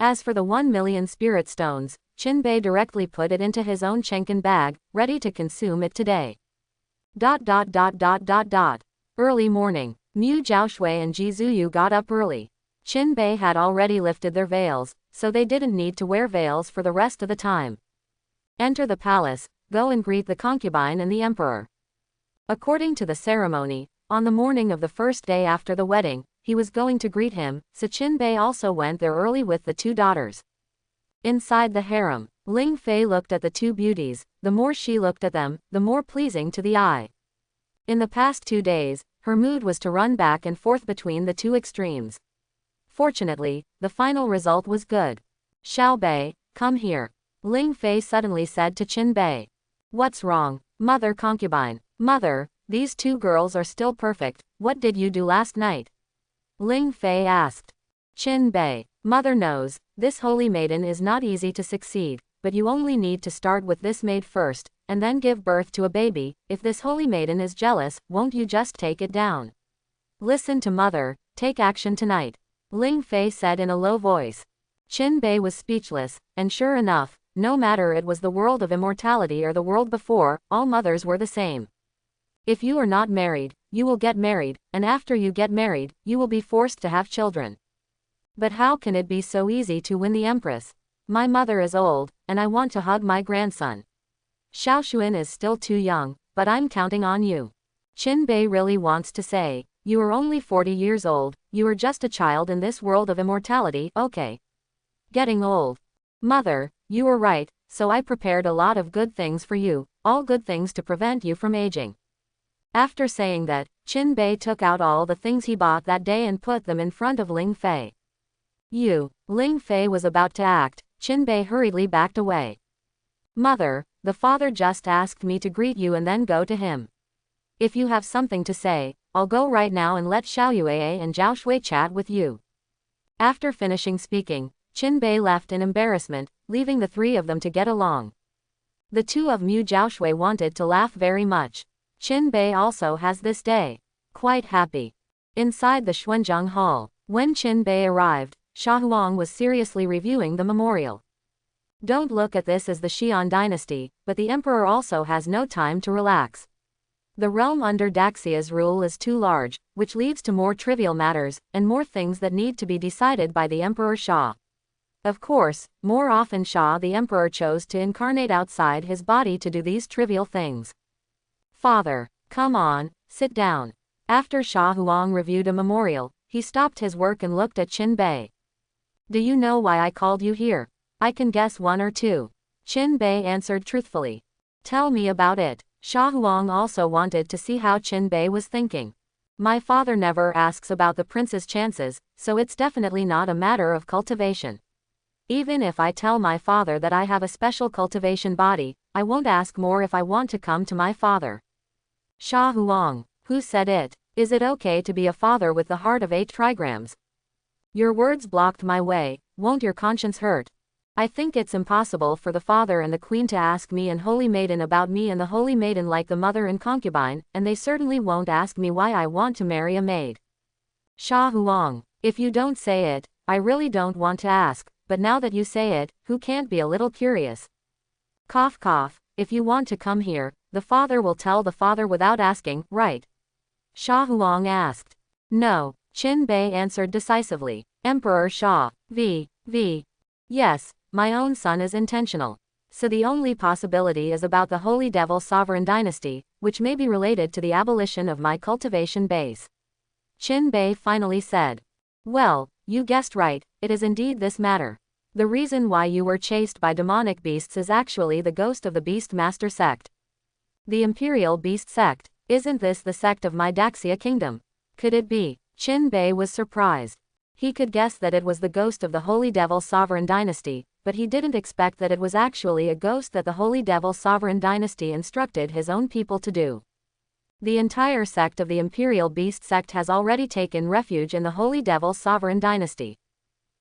As for the 1 million spirit stones, Qin Bei directly put it into his own Chenkin bag, ready to consume it today. Early morning. Mu Zhaoshui and Ji Zuyu got up early. Qin Bei had already lifted their veils, so they didn't need to wear veils for the rest of the time. Enter the palace, go and greet the concubine and the emperor. According to the ceremony, on the morning of the first day after the wedding, he was going to greet him, so Qin Bei also went there early with the two daughters. Inside the harem, Ling Fei looked at the two beauties. The more she looked at them, the more pleasing to the eye. In the past 2 days, her mood was to run back and forth between the two extremes. Fortunately, the final result was good. Xiao Bei, come here. Ling Fei suddenly said to Qin Bei. What's wrong, mother concubine? Mother, these two girls are still perfect, what did you do last night? Ling Fei asked. Qin Bei, mother knows, this holy maiden is not easy to succeed, but you only need to start with this maid first, and then give birth to a baby. If this holy maiden is jealous, won't you just take it down? Listen to mother, take action tonight, Ling Fei said in a low voice. Qin Bei was speechless, and sure enough, no matter it was the world of immortality or the world before, all mothers were the same. If you are not married, you will get married, and after you get married, you will be forced to have children. But how can it be so easy to win the empress? My mother is old, and I want to hug my grandson. Xiaoshuan is still too young, but I'm counting on you. Qin Bei really wants to say, you are only 40 years old, you are just a child in this world of immortality, okay. Getting old. Mother, you were right, so I prepared a lot of good things for you, all good things to prevent you from aging. After saying that, Qin Bei took out all the things he bought that day and put them in front of Ling Fei. Ling Fei was about to act, Qin Bei hurriedly backed away. Mother, the father just asked me to greet you and then go to him. If you have something to say, I'll go right now and let Xiao Yue and Zhao Shui chat with you. After finishing speaking, Qin Bei left in embarrassment, leaving the three of them to get along. The two of Mu Zhaoshui wanted to laugh very much. Qin Bei also has this day. Quite happy. Inside the Xuanzhang Hall, when Qin Bei arrived, Xia Huang was seriously reviewing the memorial. Don't look at this as the Xian dynasty, but the emperor also has no time to relax. The realm under Daxia's rule is too large, which leads to more trivial matters, and more things that need to be decided by the Emperor Xia. Of course, more often Xia the emperor chose to incarnate outside his body to do these trivial things. Father, come on, sit down. After Xia Huang reviewed a memorial, he stopped his work and looked at Qin Bei. Do you know why I called you here? I can guess one or two. Qin Bei answered truthfully. Tell me about it. Xia Huang also wanted to see how Qin Bei was thinking. My father never asks about the prince's chances, so it's definitely not a matter of cultivation. Even if I tell my father that I have a special cultivation body, I won't ask more if I want to come to my father. Xia Huang, who said it? Is it okay to be a father with the heart of 8 trigrams? Your words blocked my way, won't your conscience hurt? I think it's impossible for the father and the queen to ask me and Holy Maiden about me and the Holy Maiden like the mother and concubine, and they certainly won't ask me why I want to marry a maid. Sha Huang, if you don't say it, I really don't want to ask, but now that you say it, who can't be a little curious? Cough cough, if you want to come here, the father will tell the father without asking, right? Sha Huang asked. No, Qin Bei answered decisively. Emperor Sha, yes, my own son is intentional. So the only possibility is about the Holy Devil Sovereign Dynasty, which may be related to the abolition of my cultivation base. Qin Bei finally said. Well, you guessed right, it is indeed this matter. The reason why you were chased by demonic beasts is actually the ghost of the Beast Master sect. The Imperial Beast sect, isn't this the sect of my Daxia kingdom? Could it be? Qin Bei was surprised. He could guess that it was the ghost of the Holy Devil Sovereign Dynasty, but he didn't expect that it was actually a ghost that the Holy Devil Sovereign Dynasty instructed his own people to do. The entire sect of the Imperial Beast sect has already taken refuge in the Holy Devil Sovereign Dynasty.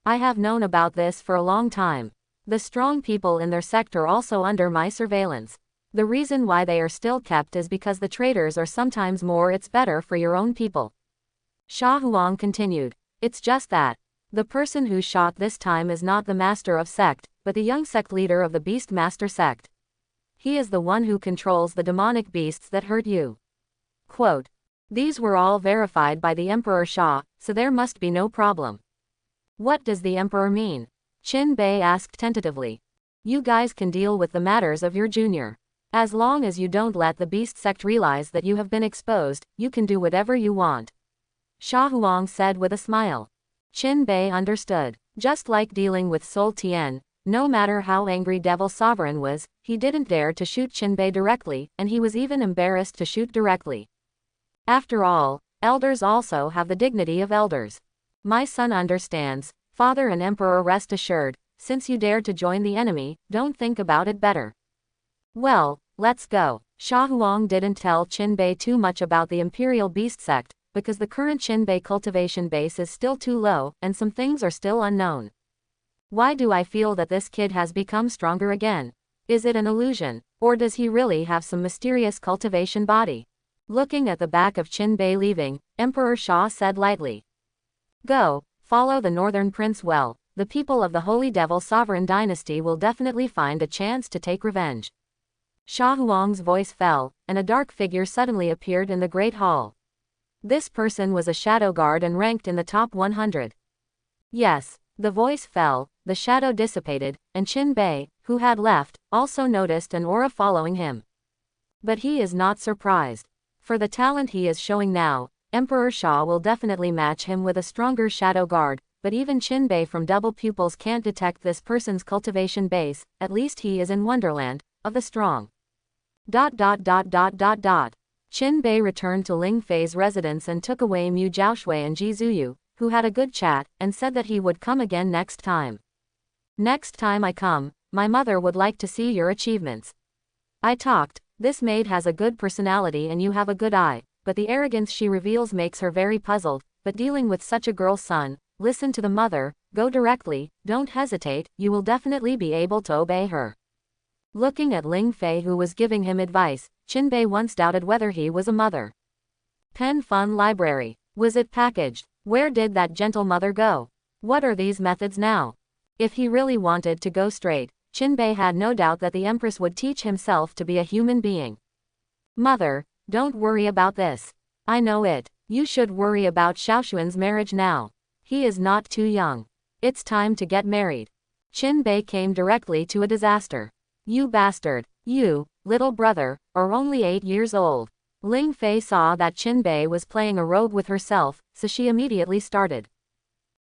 I have known about this for a long time. The strong people in their sect are also under my surveillance. The reason why they are still kept is because the traitors are sometimes more. It's better for your own people. Sha Huang continued. It's just that. The person who shot this time is not the master of sect, but the young sect leader of the Beast Master sect. He is the one who controls the demonic beasts that hurt you. Quote. These were all verified by the Emperor Sha, so there must be no problem. What does the Emperor mean? Qin Bei asked tentatively. You guys can deal with the matters of your junior. As long as you don't let the Beast sect realize that you have been exposed, you can do whatever you want. Sha Huang said with a smile. Qin Bei understood. Just like dealing with Sol Tian, no matter how angry Devil Sovereign was, he didn't dare to shoot Qin Bei directly, and he was even embarrassed to shoot directly. After all, elders also have the dignity of elders. My son understands, Father and Emperor, rest assured, since you dared to join the enemy, don't think about it better. Well, let's go. Sha Huang didn't tell Qin Bei too much about the Imperial Beast sect, because the current Qin Bei cultivation base is still too low, and some things are still unknown. Why do I feel that this kid has become stronger again? Is it an illusion, or does he really have some mysterious cultivation body? Looking at the back of Qin Bei leaving, Emperor Sha said lightly. Go, follow the Northern Prince well, the people of the Holy Devil Sovereign Dynasty will definitely find a chance to take revenge. Sha Huang's voice fell, and a dark figure suddenly appeared in the Great Hall. This person was a shadow guard and ranked in the top 100. Yes, the voice fell, the shadow dissipated, and Qin Bei, who had left, also noticed an aura following him. But he is not surprised. For the talent he is showing now, Emperor Sha will definitely match him with a stronger shadow guard, but even Qin Bei from Double Pupils can't detect this person's cultivation base, at least he is in Wonderland, of the strong. Qin Bei returned to Ling Fei's residence and took away Mu Zhaoshui and Ji Zuyu, who had a good chat, and said that he would come again next time. Next time I come, my mother would like to see your achievements. I talked, this maid has a good personality and you have a good eye, but the arrogance she reveals makes her very puzzled, but dealing with such a girl's son, listen to the mother, go directly, don't hesitate, you will definitely be able to obey her. Looking at Ling Fei who was giving him advice, Qin Bei once doubted whether he was a mother. Pen Fun Library. Was it packaged? Where did that gentle mother go? What are these methods now? If he really wanted to go straight, Qin Bei had no doubt that the Empress would teach himself to be a human being. Mother, don't worry about this. I know it. You should worry about Xiaoshuan's marriage now. He is not too young. It's time to get married. Qin Bei came directly to a disaster. You bastard, you, little brother, are only 8 years old. Ling Fei saw that Qin Bei was playing a rogue with herself, so she immediately started.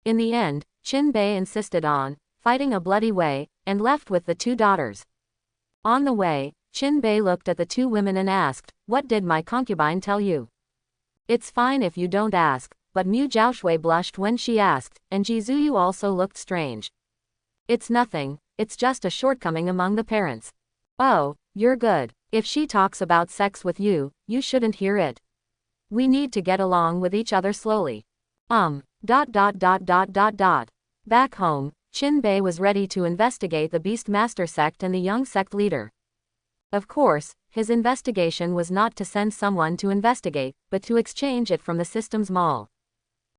In the end, Qin Bei insisted on fighting a bloody way, and left with the 2 daughters. On the way, Qin Bei looked at the 2 women and asked, what did my concubine tell you? It's fine if you don't ask, but Mu Zhaoshui blushed when she asked, and Ji Zuyu also looked strange. It's nothing, it's just a shortcoming among the parents. Oh, you're good. If she talks about sex with you, you shouldn't hear it. We need to get along with each other slowly. Back home, Qin Bei was ready to investigate the Beast Master sect and the young sect leader. Of course, his investigation was not to send someone to investigate, but to exchange it from the system's mall.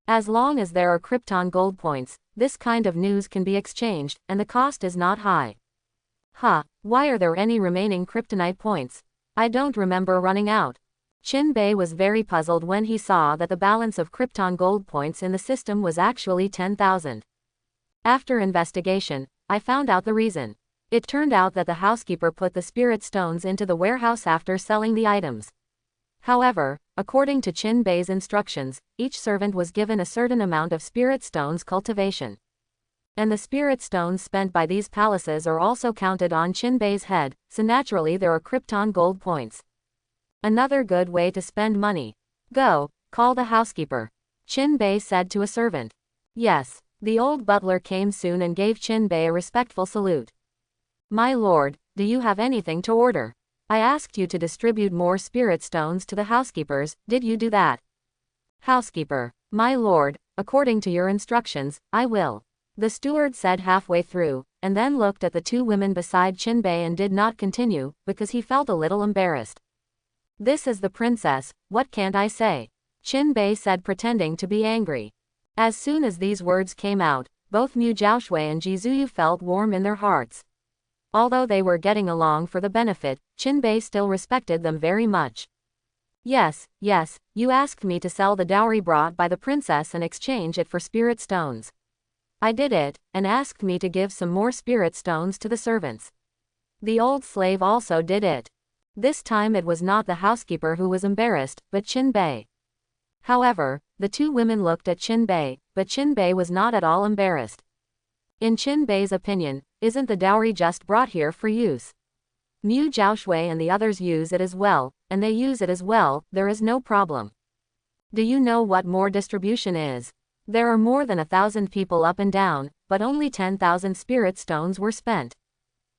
As long as there are Krypton gold points, this kind of news can be exchanged, and the cost is not high. Why are there any remaining kryptonite points? I don't remember running out. Qin Bei was very puzzled when he saw that the balance of Krypton gold points in the system was actually 10,000. After investigation, I found out the reason. It turned out that the housekeeper put the spirit stones into the warehouse after selling the items. However, according to Qin Bei's instructions, each servant was given a certain amount of spirit stones cultivation. And the spirit stones spent by these palaces are also counted on Qin Bei's head, so naturally there are Krypton gold points. Another good way to spend money. Go, call the housekeeper. Qin Bei said to a servant. Yes, the old butler came soon and gave Qin Bei a respectful salute. My lord, do you have anything to order? I asked you to distribute more spirit stones to the housekeepers, did you do that? Housekeeper, my lord, according to your instructions, I will. The steward said halfway through, and then looked at the two women beside Qin Bei and did not continue, because he felt a little embarrassed. This is the princess, what can't I say? Qin Bei said, pretending to be angry. As soon as these words came out, both Mu Zhaoshui and Ji Zuyu felt warm in their hearts. Although they were getting along for the benefit, Qin Bei still respected them very much. Yes, you asked me to sell the dowry brought by the princess and exchange it for spirit stones. I did it, and asked me to give some more spirit stones to the servants. The old slave also did it. This time it was not the housekeeper who was embarrassed, but Qin Bei. However, the two women looked at Qin Bei, but Qin Bei was not at all embarrassed. In Qin Bei's opinion, isn't the dowry just brought here for use? Mu Zhaoshui and the others use it as well, and they use it as well, there is no problem. Do you know what more distribution is? There are more than 1,000 people up and down, but only 10,000 spirit stones were spent.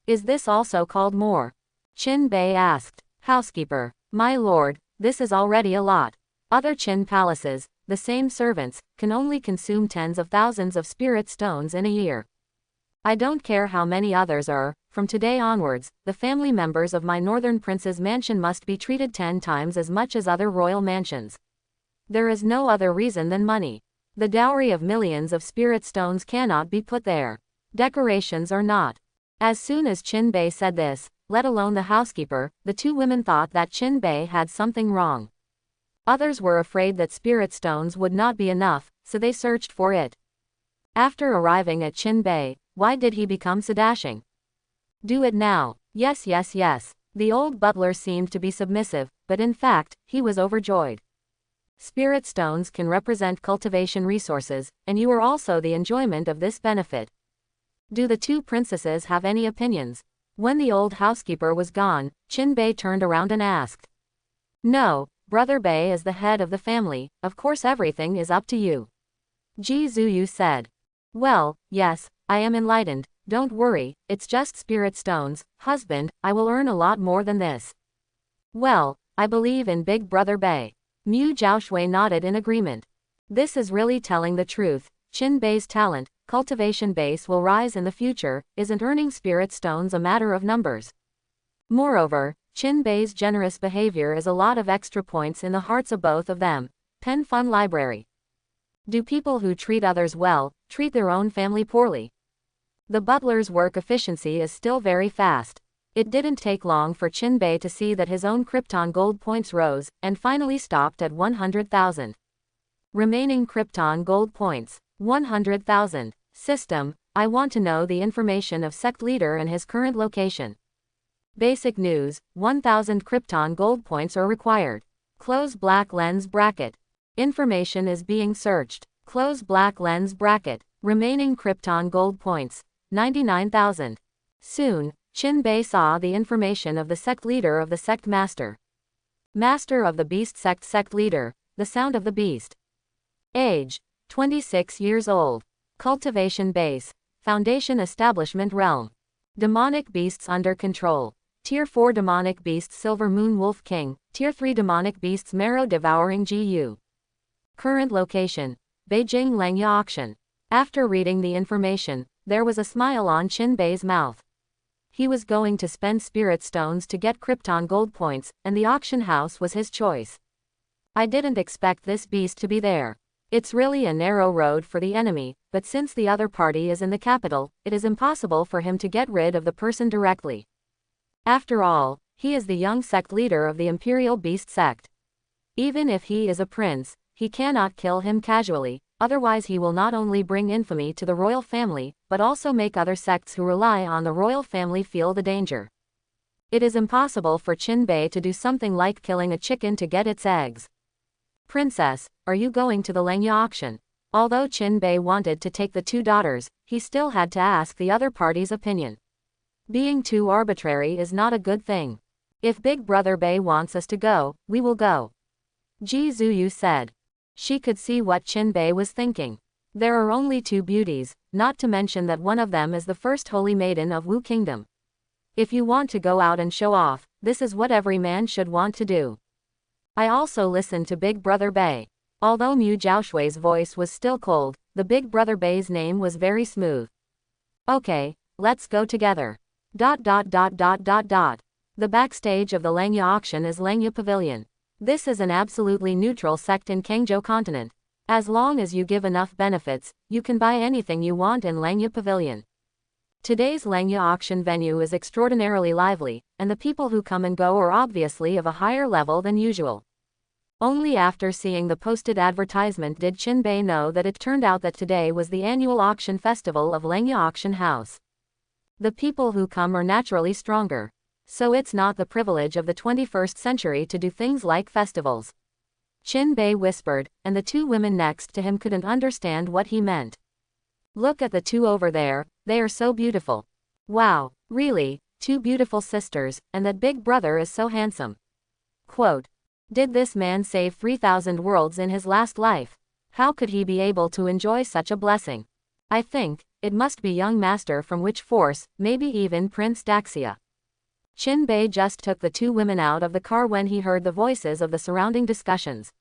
Is this also called more? Qin Bei asked. Housekeeper, my lord, this is already a lot. Other Qin palaces, the same servants, can only consume tens of thousands of spirit stones in a year. I don't care how many others are, from today onwards, the family members of my northern prince's mansion must be treated 10 times as much as other royal mansions. There is no other reason than money. The dowry of millions of spirit stones cannot be put there. Decorations are not. As soon as Qin Bei said this, let alone the housekeeper, the two women thought that Qin Bei had something wrong. Others were afraid that spirit stones would not be enough, so they searched for it. After arriving at Qin Bei, why did he become so dashing? Do it now. Yes. The old butler seemed to be submissive, but in fact, he was overjoyed. Spirit stones can represent cultivation resources, and you are also the enjoyment of this benefit. Do the two princesses have any opinions? When the old housekeeper was gone, Qin Bei turned around and asked. No, Brother Bei is the head of the family, of course everything is up to you. Ji Zuyu said. Well, yes, I am enlightened, don't worry, it's just spirit stones, husband, I will earn a lot more than this. Well, I believe in Big Brother Bei. Mu Zhaoshui nodded in agreement. This is really telling the truth. Qin Bei's talent, cultivation base will rise in the future, isn't earning spirit stones a matter of numbers? Moreover, Qin Bei's generous behavior is a lot of extra points in the hearts of both of them. Pen Fun Library. Do people who treat others well, treat their own family poorly? The butler's work efficiency is still very fast. It didn't take long for Qin Bei to see that his own Krypton gold points rose, and finally stopped at 100,000. Remaining Krypton gold points, 100,000. System, I want to know the information of sect leader and his current location. Basic news, 1,000 Krypton gold points are required. Close black lens bracket. Information is being searched. Close black lens bracket. Remaining Krypton gold points, 99,000. Soon, Qin Bei saw the information of the sect leader of the sect master. Master of the Beast sect leader, the Sound of the Beast. Age, 26 years old. Cultivation base, Foundation Establishment Realm. Demonic beasts under control. Tier 4 Demonic Beasts Silver Moon Wolf King, Tier 3 Demonic Beasts Marrow Devouring GU. Current location, Beijing Langya Auction. After reading the information, There was a smile on Chinbei's mouth. He was going to spend spirit stones to get Krypton gold points, and the auction house was his choice. I didn't expect this beast to be there. It's really a narrow road for the enemy, but since the other party is in the capital, it is impossible for him to get rid of the person directly. After all, he is the young sect leader of the Imperial Beast sect. Even if he is a prince, he cannot kill him casually, otherwise he will not only bring infamy to the royal family, but also make other sects who rely on the royal family feel the danger. It is impossible for Chinbei to do something like killing a chicken to get its eggs. Princess, are you going to the Lengya auction? Although Chinbei wanted to take the two daughters, he still had to ask the other party's opinion. Being too arbitrary is not a good thing. If Big Brother Bei wants us to go, we will go. Ji Zuyu said. She could see what Chinbei was thinking. There are only two beauties, not to mention that one of them is the first holy maiden of Wu Kingdom. If you want to go out and show off, this is what every man should want to do. I also listened to Big Brother Bei. Although Mu Zhaoshui's voice was still cold, the Big Brother Bei's name was very smooth. Okay, let's go together. The backstage of the Lengya auction is Lengya Pavilion. This is an absolutely neutral sect in Kangzhou continent. As long as you give enough benefits, you can buy anything you want in Lengya Pavilion. Today's Lengya auction venue is extraordinarily lively, and the people who come and go are obviously of a higher level than usual. Only after seeing the posted advertisement did Chinbei know that it turned out that today was the annual auction festival of Lengya Auction House. The people who come are naturally stronger. So it's not the privilege of the 21st century to do things like festivals. Chinbei whispered, and the two women next to him couldn't understand what he meant. Look at the two over there, they are so beautiful. Wow, really, two beautiful sisters, and that big brother is so handsome. Quote, did this man save 3,000 worlds in his last life? How could he be able to enjoy such a blessing? I think, it must be young master from which force, maybe even Prince Daxia. Chinbei just took the two women out of the car when he heard the voices of the surrounding discussions.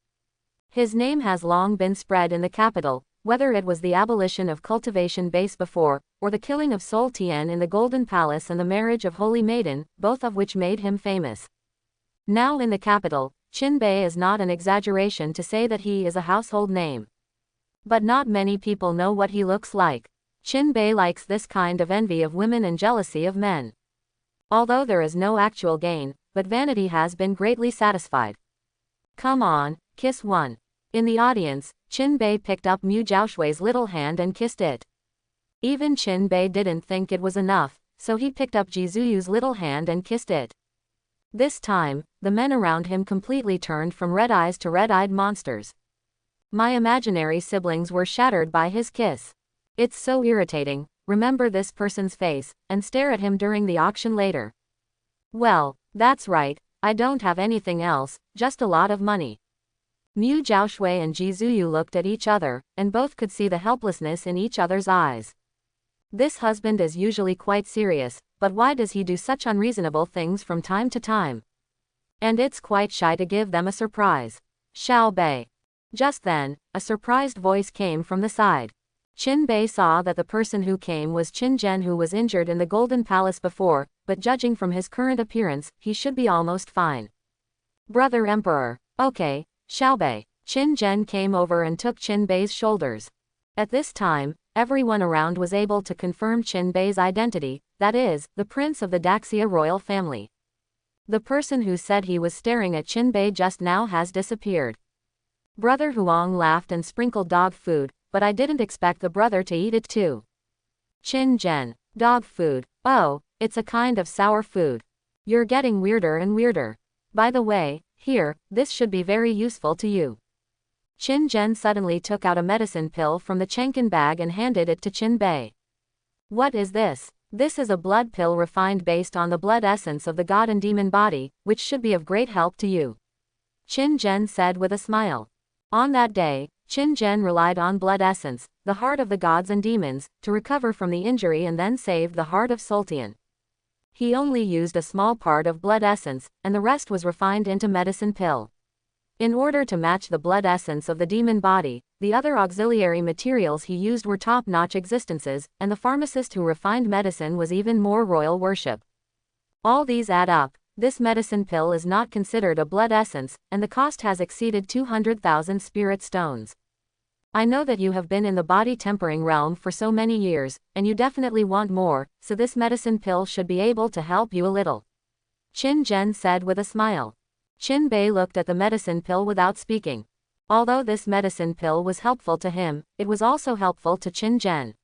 His name has long been spread in the capital, whether it was the abolition of cultivation base before, or the killing of Sol Tian in the Golden Palace and the marriage of Holy Maiden, both of which made him famous. Now in the capital, Chinbei is not an exaggeration to say that he is a household name. But not many people know what he looks like. Chinbei likes this kind of envy of women and jealousy of men. Although there is no actual gain, but vanity has been greatly satisfied. Come on, kiss one. In the audience, Chinbei picked up Mu Zhaoshui's little hand and kissed it. Even Chinbei didn't think it was enough, so he picked up Ji Zuyu's little hand and kissed it. This time, the men around him completely turned from red eyes to red-eyed monsters. My imaginary siblings were shattered by his kiss. It's so irritating. Remember this person's face, and stare at him during the auction later. Well, that's right, I don't have anything else, just a lot of money. Mu Zhaoshui and Ji Zuyu looked at each other, and both could see the helplessness in each other's eyes. This husband is usually quite serious, but why does he do such unreasonable things from time to time? And it's quite shy to give them a surprise. Xiao Bei. Just then, a surprised voice came from the side. Chinbei saw that the person who came was Qin Zhen, who was injured in the Golden Palace before, but judging from his current appearance, he should be almost fine. Brother Emperor. Okay, Xiao Bei. Qin Zhen came over and took Chinbei's shoulders. At this time, everyone around was able to confirm Chinbei's identity, that is, the prince of the Daxia royal family. The person who said he was staring at Chinbei just now has disappeared. Brother Huang laughed and sprinkled dog food, but I didn't expect the brother to eat it too. Qin Zhen. Dog food. Oh, it's a kind of sour food. You're getting weirder and weirder. By the way, here, this should be very useful to you. Qin Zhen suddenly took out a medicine pill from the Chenkin bag and handed it to Chinbei. What is this? This is a blood pill refined based on the blood essence of the god and demon body, which should be of great help to you. Qin Zhen said with a smile. On that day, Qin Zhen relied on blood essence, the heart of the gods and demons, to recover from the injury and then saved the heart of Sultan. He only used a small part of blood essence, and the rest was refined into medicine pill. In order to match the blood essence of the demon body, the other auxiliary materials he used were top-notch existences, and the pharmacist who refined medicine was even more royal worship. All these add up. This medicine pill is not considered a blood essence, and the cost has exceeded 200,000 spirit stones. I know that you have been in the body tempering realm for so many years, and you definitely want more, so this medicine pill should be able to help you a little. Qin Zhen said with a smile. Qin Bei looked at the medicine pill without speaking. Although this medicine pill was helpful to him, it was also helpful to Qin Zhen.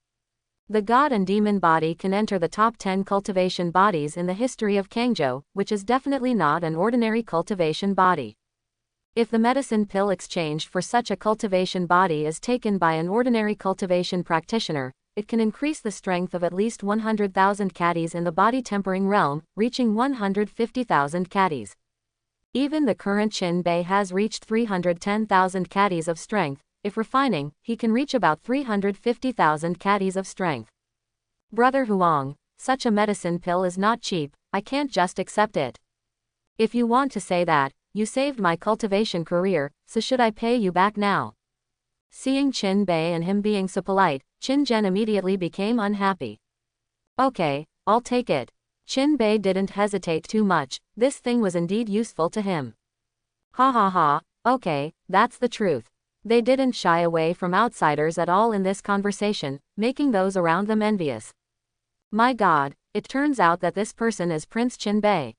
The god and demon body can enter the top 10 cultivation bodies in the history of Kangzhou, which is definitely not an ordinary cultivation body. If the medicine pill exchanged for such a cultivation body is taken by an ordinary cultivation practitioner, it can increase the strength of at least 100,000 caddies in the body tempering realm, reaching 150,000 caddies. Even the current Qin Bei has reached 310,000 caddies of strength. If refining, he can reach about 350,000 caddies of strength. Brother Huang, such a medicine pill is not cheap, I can't just accept it. If you want to say that, you saved my cultivation career, so should I pay you back now? Seeing Qin Bei and him being so polite, Qin Zhen immediately became unhappy. Okay, I'll take it. Qin Bei didn't hesitate too much, this thing was indeed useful to him. Ha ha ha, okay, that's the truth. They didn't shy away from outsiders at all in this conversation, making those around them envious. My God, it turns out that this person is Prince Qin Bei.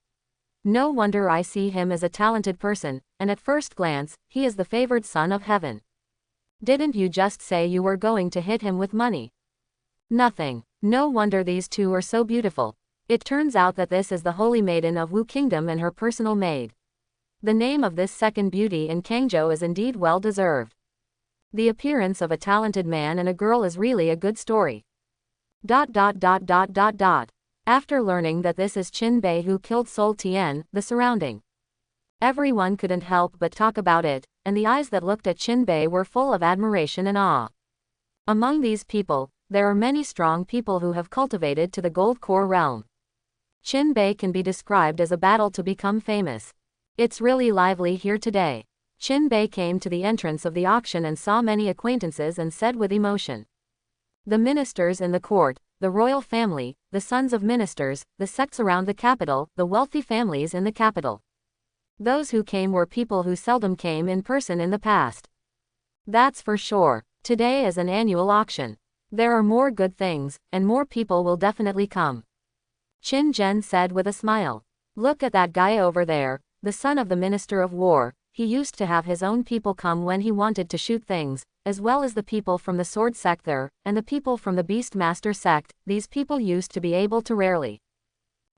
No wonder I see him as a talented person, and at first glance, he is the favored son of heaven. Didn't you just say you were going to hit him with money? Nothing. No wonder these two are so beautiful. It turns out that this is the holy maiden of Wu Kingdom and her personal maid. The name of this second beauty in Kangzhou is indeed well deserved. The appearance of a talented man and a girl is really a good story. After learning that this is Qin Bei who killed Sol Tian, the surrounding. Everyone couldn't help but talk about it, and the eyes that looked at Qin Bei were full of admiration and awe. Among these people, there are many strong people who have cultivated to the gold core realm. Qin Bei can be described as a battle to become famous. It's really lively here today. Qin Bei came to the entrance of the auction and saw many acquaintances and said with emotion. The ministers in the court, the royal family, the sons of ministers, the sects around the capital, the wealthy families in the capital. Those who came were people who seldom came in person in the past. That's for sure. Today is an annual auction. There are more good things, and more people will definitely come. Qin Zhen said with a smile. Look at that guy over there. The son of the Minister of War. He used to have his own people come when he wanted to shoot things, as well as the people from the Sword sect there, and the people from the Beast Master sect. These people used to be able to rarely.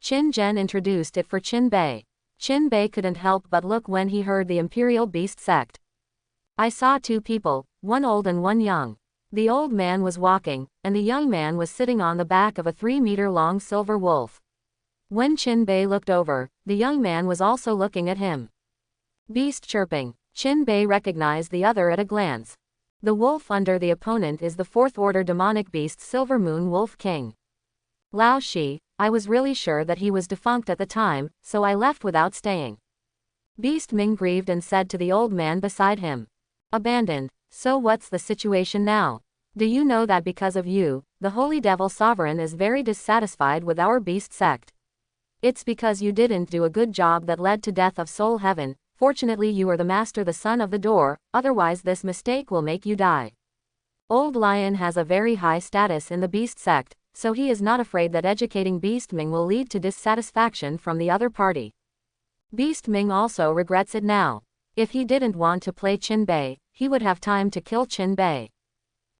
Qin Zhen introduced it for Qin Bei. Qin Bei couldn't help but look when he heard the Imperial Beast sect. I saw two people, one old and one young. The old man was walking, and the young man was sitting on the back of a 3-meter-long silver wolf. When Qin Bei looked over, the young man was also looking at him. Beast chirping. Qin Bei recognized the other at a glance. The wolf under the opponent is the 4th-order demonic beast Silver Moon Wolf King. Lao Shi, I was really sure that he was defunct at the time, so I left without staying. Beast Ming grieved and said to the old man beside him. Abandoned. So what's the situation now? Do you know that because of you, the Holy Devil Sovereign is very dissatisfied with our beast sect? It's because you didn't do a good job that led to death of Soul Heaven. Fortunately you are the master, the son of the door, otherwise this mistake will make you die. Old Lion has a very high status in the beast sect, so he is not afraid that educating Beast Ming will lead to dissatisfaction from the other party. Beast Ming also regrets it now. If he didn't want to play Qin Bei, he would have time to kill Qin Bei.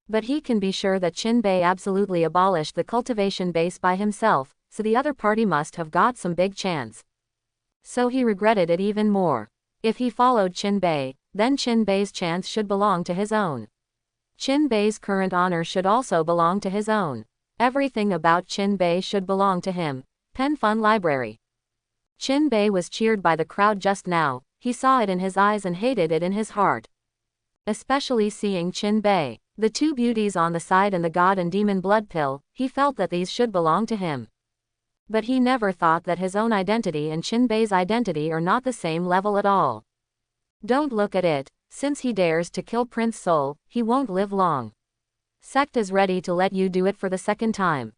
But he can be sure that Qin Bei absolutely abolished the cultivation base by himself, so the other party must have got some big chance. So he regretted it even more. If he followed Qin Bei, then Qin Bei's chance should belong to his own. Qin Bei's current honor should also belong to his own. Everything about Qin Bei should belong to him. Pen Fun Library. Qin Bei was cheered by the crowd just now, he saw it in his eyes and hated it in his heart. Especially seeing Qin Bei, the two beauties on the side and the god and demon blood pill, he felt that these should belong to him. But he never thought that his own identity and Qin Bei's identity are not the same level at all. Don't look at it, since he dares to kill Prince Sol, he won't live long. Sect is ready to let you do it for the second time.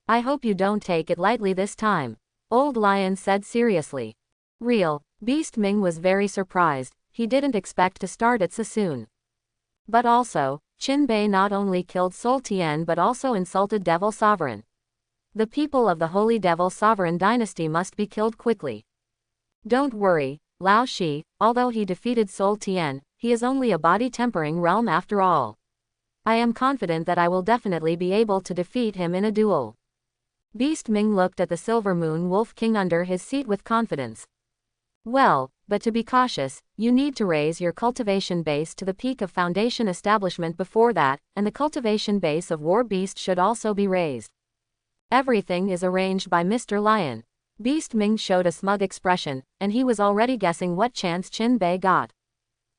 I hope you don't take it lightly this time, Old Lion said seriously. Real. Beast Ming was very surprised, he didn't expect to start it so soon. But also, Qin Bei not only killed Sol Tian but also insulted Devil Sovereign. The people of the Holy Devil Sovereign dynasty must be killed quickly. Don't worry, Lao Shi, although he defeated Sol Tian, he is only a body-tempering realm after all. I am confident that I will definitely be able to defeat him in a duel. Beast Ming looked at the Silver Moon Wolf King under his seat with confidence. Well, but to be cautious, you need to raise your cultivation base to the peak of foundation establishment before that, and the cultivation base of War Beast should also be raised. Everything is arranged by Mr. Lion. Beast Ming showed a smug expression, and he was already guessing what chance Qin Bei got.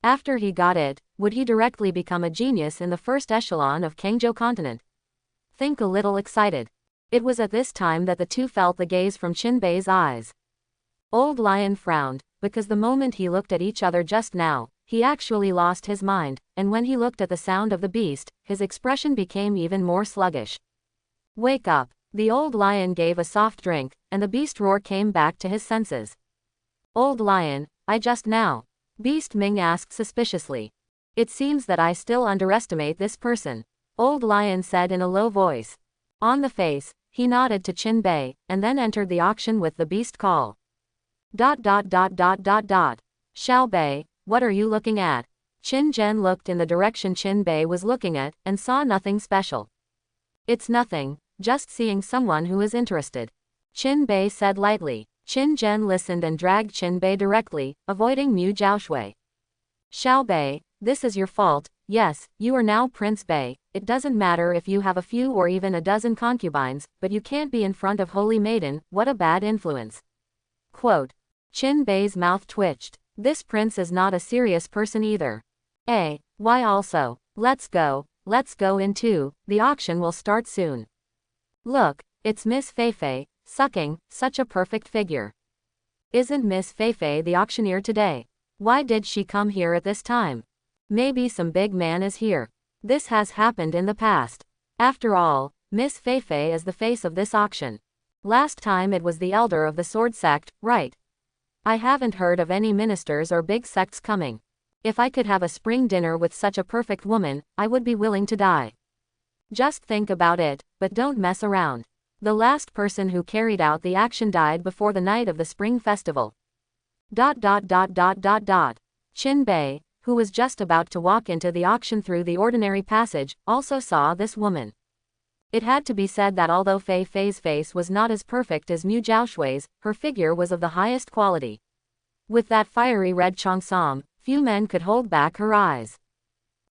After he got it, would he directly become a genius in the first echelon of Kangzhou continent? Think a little excited. It was at this time that the two felt the gaze from Qin Bei's eyes. Old Lion frowned, because the moment he looked at each other just now, he actually lost his mind, and when he looked at the sound of the beast, his expression became even more sluggish. Wake up. The Old Lion gave a soft drink, and the beast roar came back to his senses. Old Lion, I just now? Beast Ming asked suspiciously. It seems that I still underestimate this person, Old Lion said in a low voice. On the face, he nodded to Qin Bei, and then entered the auction with the beast call. ... Xiao Bei, what are you looking at? Qin Zhen looked in the direction Qin Bei was looking at, and saw nothing special. It's nothing, just seeing someone who is interested, Qin Bei said lightly. Qin Zhen listened and dragged Qin Bei directly, avoiding Mu Jiaoshui. Xiao Bei, this is your fault. Yes, you are now Prince Bei. It doesn't matter if you have a few or even a dozen concubines, but you can't be in front of Holy Maiden. What a bad influence. Quote. Qin Bei's mouth twitched. This prince is not a serious person either. Why also? Let's go in too, the auction will start soon. Look, it's Miss Feifei, sucking, such a perfect figure. Isn't Miss Feifei the auctioneer today? Why did she come here at this time? Maybe some big man is here. This has happened in the past. After all, Miss Feifei is the face of this auction. Last time it was the elder of the sword sect, right? I haven't heard of any ministers or big sects coming. If I could have a spring dinner with such a perfect woman, I would be willing to die. Just think about it, but don't mess around. The last person who carried out the action died before the night of the spring festival. ... Qin Bei, who was just about to walk into the auction through the ordinary passage, also saw this woman. It had to be said that although Fei Fei's face was not as perfect as Mu Jiaoshui's, her figure was of the highest quality. With that fiery red cheongsam, few men could hold back her eyes.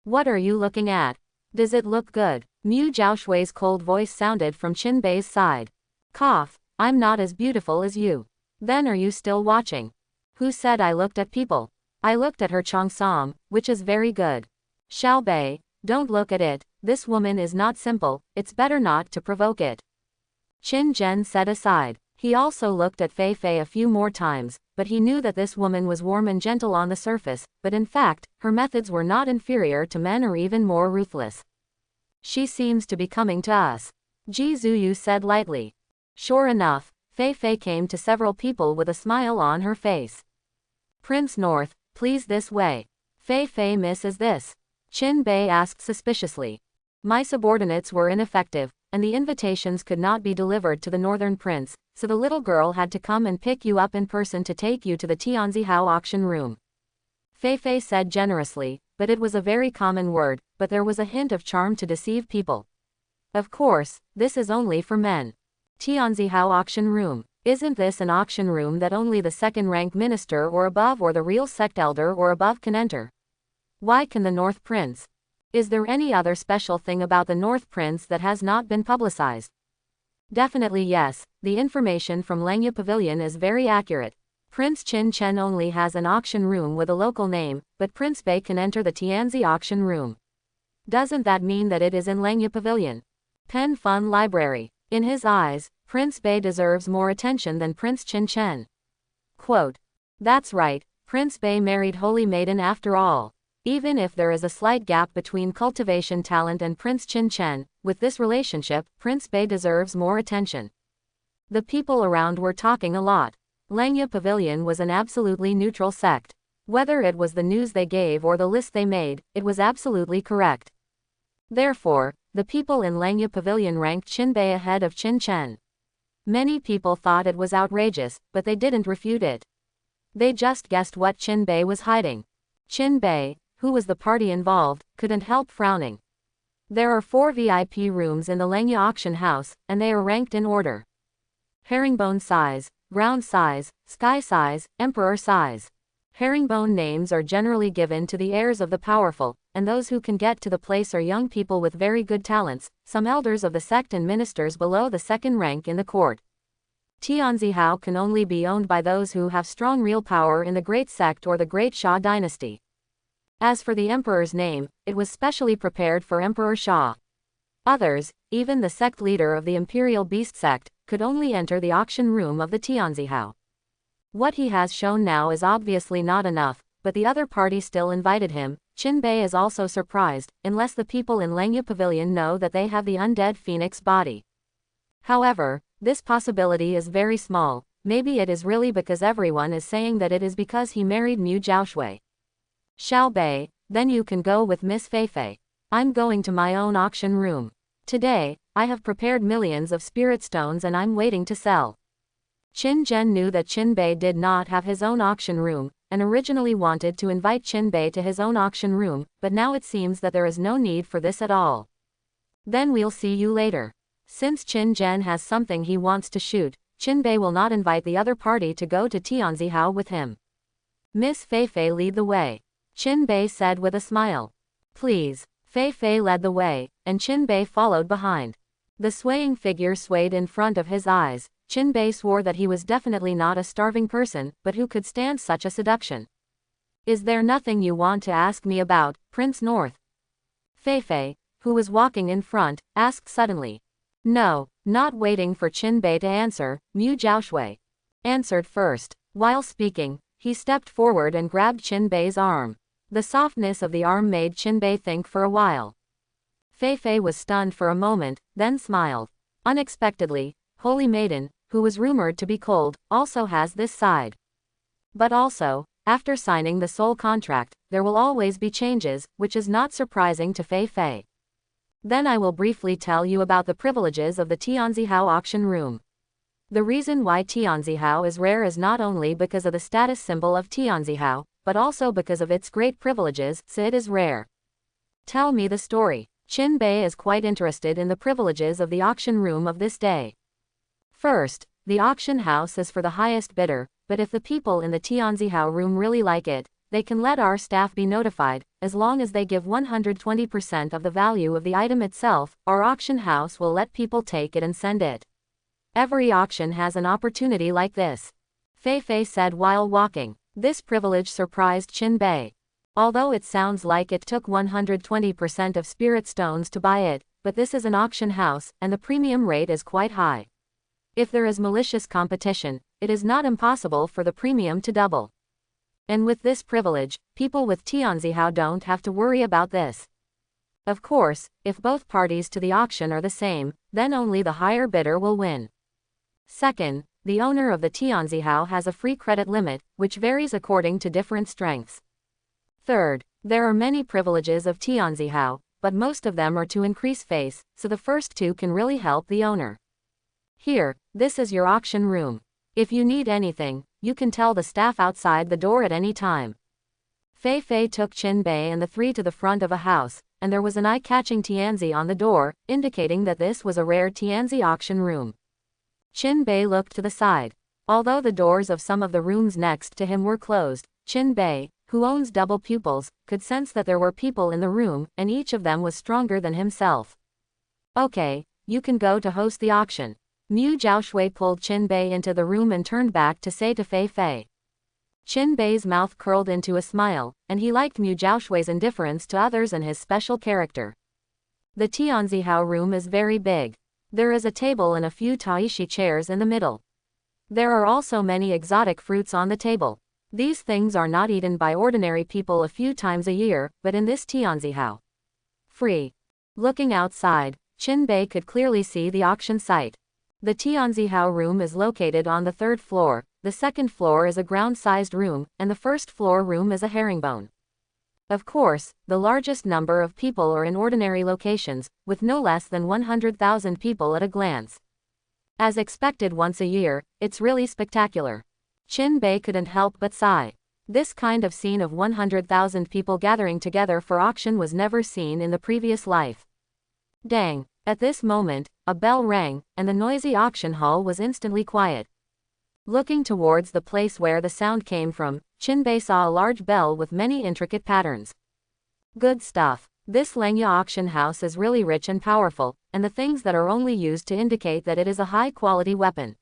What are you looking at? Does it look good? Mu Jiaoshui's cold voice sounded from Qin Bei's side. Cough. I'm not as beautiful as you. Then are you still watching? Who said I looked at people? I looked at her cheongsam, which is very good. Xiao Bei, don't look at it. This woman is not simple, it's better not to provoke it. Qin Zhen said aside. He also looked at Fei Fei a few more times, but he knew that this woman was warm and gentle on the surface, but in fact, her methods were not inferior to men or even more ruthless. She seems to be coming to us, Ji Zuyu said lightly. Sure enough, Fei Fei came to several people with a smile on her face. Prince North, please this way. Fei Fei miss is this? Qin Bei asked suspiciously. My subordinates were ineffective, and the invitations could not be delivered to the northern prince, so the little girl had to come and pick you up in person to take you to the Tianzihao auction room. Fei Fei said generously, but it was a very common word, but there was a hint of charm to deceive people. Of course, this is only for men. Tianzihao auction room. Isn't this an auction room that only the second-rank minister or above or the real sect elder or above can enter? Why can the North Prince? Is there any other special thing about the North Prince that has not been publicized? Definitely yes, the information from Lengya Pavilion is very accurate. Prince Qin Chen only has an auction room with a local name, but Prince Bei can enter the Tianzi auction room. Doesn't that mean that it is in Lengya Pavilion? Pen Fun Library. In his eyes, Prince Bei deserves more attention than Prince Qin Chen. Quote. That's right, Prince Bei married Holy Maiden after all. Even if there is a slight gap between cultivation talent and Prince Qin Chen, with this relationship, Prince Bei deserves more attention. The people around were talking a lot. Langya Pavilion was an absolutely neutral sect. Whether it was the news they gave or the list they made, it was absolutely correct. Therefore, the people in Langya Pavilion ranked Qin Bei ahead of Qin Chen. Many people thought it was outrageous, but they didn't refute it. They just guessed what Qin Bei was hiding. Qin Bei, who was the party involved, couldn't help frowning. There are 4 VIP rooms in the Langya auction house, and they are ranked in order: herringbone size, ground size, sky size, emperor size. Herringbone names are generally given to the heirs of the powerful, and those who can get to the place are young people with very good talents, some elders of the sect and ministers below the second rank in the court. Tianzihao can only be owned by those who have strong real power in the great sect or the great Xia dynasty. As for the emperor's name, it was specially prepared for Emperor Xia. Others, even the sect leader of the imperial beast sect, could only enter the auction room of the Tianzihao. What he has shown now is obviously not enough, but the other party still invited him. Qin Bei is also surprised, unless the people in Langya Pavilion know that they have the undead phoenix body. However, this possibility is very small. Maybe it is really because everyone is saying that it is because he married Mu Jiaoshui. Xiao Bei, then you can go with Miss Feifei. I'm going to my own auction room. Today, I have prepared millions of spirit stones and I'm waiting to sell. Qin Zhen knew that Qin Bei did not have his own auction room, and originally wanted to invite Qin Bei to his own auction room, but now it seems that there is no need for this at all. Then we'll see you later. Since Qin Zhen has something he wants to shoot, Qin Bei will not invite the other party to go to Tianzihao with him. Miss Feifei lead the way, Qin Bei said with a smile. Please. Feifei led the way, and Qin Bei followed behind. The swaying figure swayed in front of his eyes. Qin Bei swore that he was definitely not a starving person, but who could stand such a seduction? Is there nothing you want to ask me about, Prince North? Feifei, who was walking in front, asked suddenly. No, not waiting for Qin Bei to answer, Mu Jiaoshui answered first. While speaking, he stepped forward and grabbed Qin Bei's arm. The softness of the arm made Qin Bei think for a while. Feifei was stunned for a moment, then smiled. Unexpectedly, Holy Maiden, who was rumored to be cold, also has this side. But also, after signing the soul contract, there will always be changes, which is not surprising to Feifei. Then I will briefly tell you about the privileges of the Tianzihao auction room. The reason why Tianzihao is rare is not only because of the status symbol of Tianzihao, but also because of its great privileges, so it is rare. Tell me the story. Qin Bei is quite interested in the privileges of the auction room of this day. First, the auction house is for the highest bidder, but if the people in the Tianzihao room really like it, they can let our staff be notified. As long as they give 120% of the value of the item itself, our auction house will let people take it and send it. Every auction has an opportunity like this, Feifei said while walking. This privilege surprised Qin Bei. Although it sounds like it took 120% of spirit stones to buy it, but this is an auction house, and the premium rate is quite high. If there is malicious competition, it is not impossible for the premium to double. And with this privilege, people with Tianzihao don't have to worry about this. Of course, if both parties to the auction are the same, then only the higher bidder will win. Second, the owner of the Tianzihao has a free credit limit, which varies according to different strengths. Third, there are many privileges of Tianzihao, but most of them are to increase face, so the first two can really help the owner. Here, this is your auction room. If you need anything, you can tell the staff outside the door at any time. Feifei took Qin Bei and the three to the front of a house, and there was an eye-catching Tianzi on the door, indicating that this was a rare Tianzi auction room. Qin Bei looked to the side. Although the doors of some of the rooms next to him were closed, Qin Bei, who owns double pupils, could sense that there were people in the room, and each of them was stronger than himself. Okay, you can go to host the auction. Mu Jiaoshui pulled Qin Bei into the room and turned back to say to Feifei. Qin Bei's mouth curled into a smile, and he liked Mu Jiaoshui's indifference to others and his special character. The Tianzihao room is very big. There is a table and a few taishi chairs in the middle. There are also many exotic fruits on the table. These things are not eaten by ordinary people a few times a year, but in this Tianzihao. Free. Looking outside, Qin could clearly see the auction site. The Tianzihao room is located on the 3rd floor, the 2nd floor is a ground-sized room, and the 1st floor room is a herringbone. Of course, the largest number of people are in ordinary locations, with no less than 100,000 people at a glance. As expected once a year, it's really spectacular. Qin couldn't help but sigh. This kind of scene of 100,000 people gathering together for auction was never seen in the previous life. Dang! At this moment, a bell rang, and the noisy auction hall was instantly quiet. Looking towards the place where the sound came from, Qin saw a large bell with many intricate patterns. Good stuff. This Lengya auction house is really rich and powerful, and the things that are only used to indicate that it is a high-quality weapon.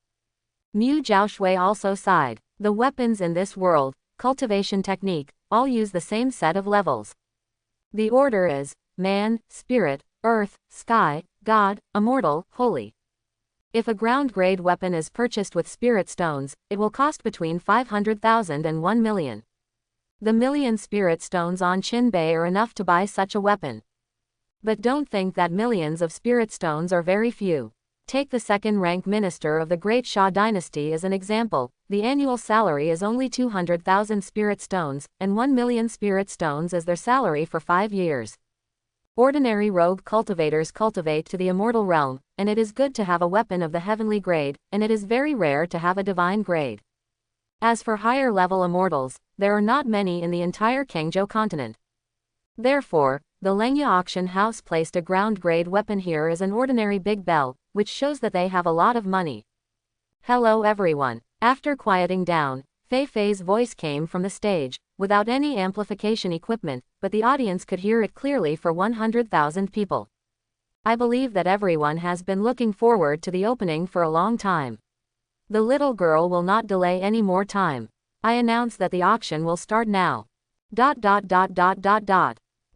Mu Zhaoshui also sighed. The weapons in this world, cultivation technique, all use the same set of levels. The order is man, spirit, earth, sky, God, immortal, holy. If a ground-grade weapon is purchased with spirit stones, it will cost between 500,000 and 1 million. The million spirit stones on Qin are enough to buy such a weapon. But don't think that millions of spirit stones are very few. Take the second-rank minister of the Great Xia dynasty as an example. The annual salary is only 200,000 spirit stones, and 1 million spirit stones as their salary for 5 years. Ordinary rogue cultivators cultivate to the immortal realm, and it is good to have a weapon of the heavenly grade, and it is very rare to have a divine grade. As for higher-level immortals, there are not many in the entire Kangzhou continent. Therefore, the Lengya auction house placed a ground-grade weapon here as an ordinary big bell, which shows that they have a lot of money. Hello everyone. After quieting down, Fei Fei's voice came from the stage, without any amplification equipment, but the audience could hear it clearly for 100,000 people. I believe that everyone has been looking forward to the opening for a long time. The little girl will not delay any more time. I announce that the auction will start now. ...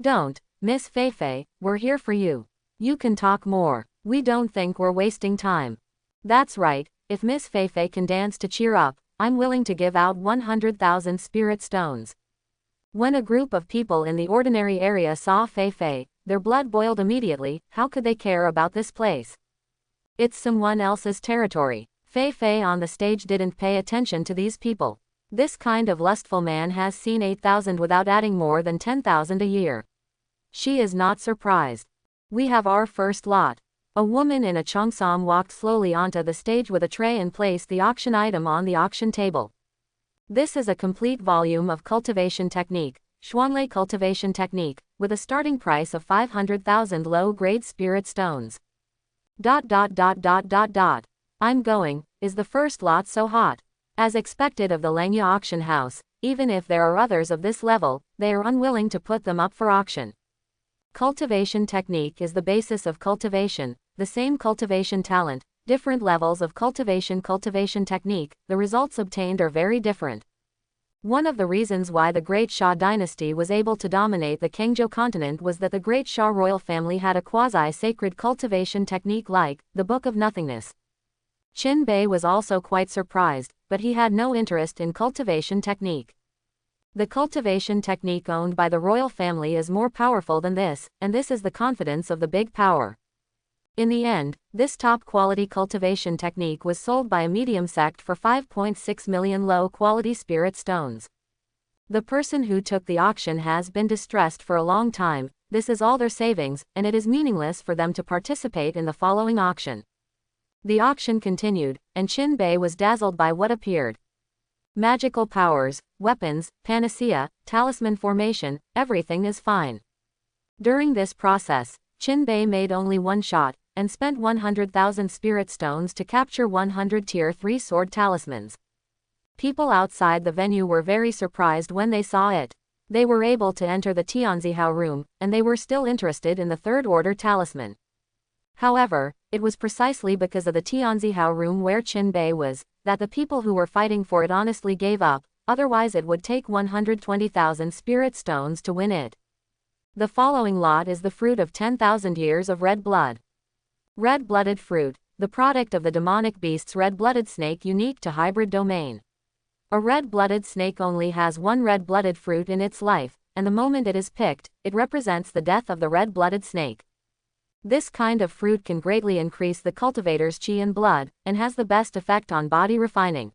Don't, Miss Fei Fei, we're here for you. You can talk more. We don't think we're wasting time. That's right, if Miss Fei Fei can dance to cheer up, I'm willing to give out 100,000 spirit stones. When a group of people in the ordinary area saw Fei Fei, their blood boiled immediately. How could they care about this place? It's someone else's territory. Fei Fei on the stage didn't pay attention to these people. This kind of lustful man has seen 8,000 without adding more than 10,000 a year. She is not surprised. We have our first lot. A woman in a cheongsam walked slowly onto the stage with a tray and placed the auction item on the auction table. This is a complete volume of cultivation technique, Xuanlei cultivation technique, with a starting price of 500,000 low-grade spirit stones. ... I'm going, is the first lot so hot? As expected of the Lengya auction house, even if there are others of this level, they are unwilling to put them up for auction. Cultivation technique is the basis of cultivation, the same cultivation talent, different levels of cultivation technique, the results obtained are very different. One of the reasons why the Great Xia dynasty was able to dominate the Kangzhou continent was that the Great Xia royal family had a quasi-sacred cultivation technique like the Book of Nothingness. Qin was also quite surprised, but he had no interest in cultivation technique. The cultivation technique owned by the royal family is more powerful than this, and this is the confidence of the big power. In the end, this top-quality cultivation technique was sold by a medium sect for 5.6 million low-quality spirit stones. The person who took the auction has been distressed for a long time. This is all their savings, and it is meaningless for them to participate in the following auction. The auction continued, and Qin was dazzled by what appeared. Magical powers, weapons, panacea, talisman formation, everything is fine. During this process, Qin made only one shot, and spent 100,000 spirit stones to capture 100 Tier 3 sword talismans. People outside the venue were very surprised when they saw it. They were able to enter the Tianzihao room, and they were still interested in the third order talisman. However, it was precisely because of the Tianzihao room where Qin was, that the people who were fighting for it honestly gave up, otherwise it would take 120,000 spirit stones to win it. The following lot is the fruit of 10,000 years of red blood. Red-blooded fruit, the product of the demonic beast's red-blooded snake unique to hybrid domain. A red-blooded snake only has one red-blooded fruit in its life, and the moment it is picked, it represents the death of the red-blooded snake. This kind of fruit can greatly increase the cultivator's chi and blood, and has the best effect on body refining.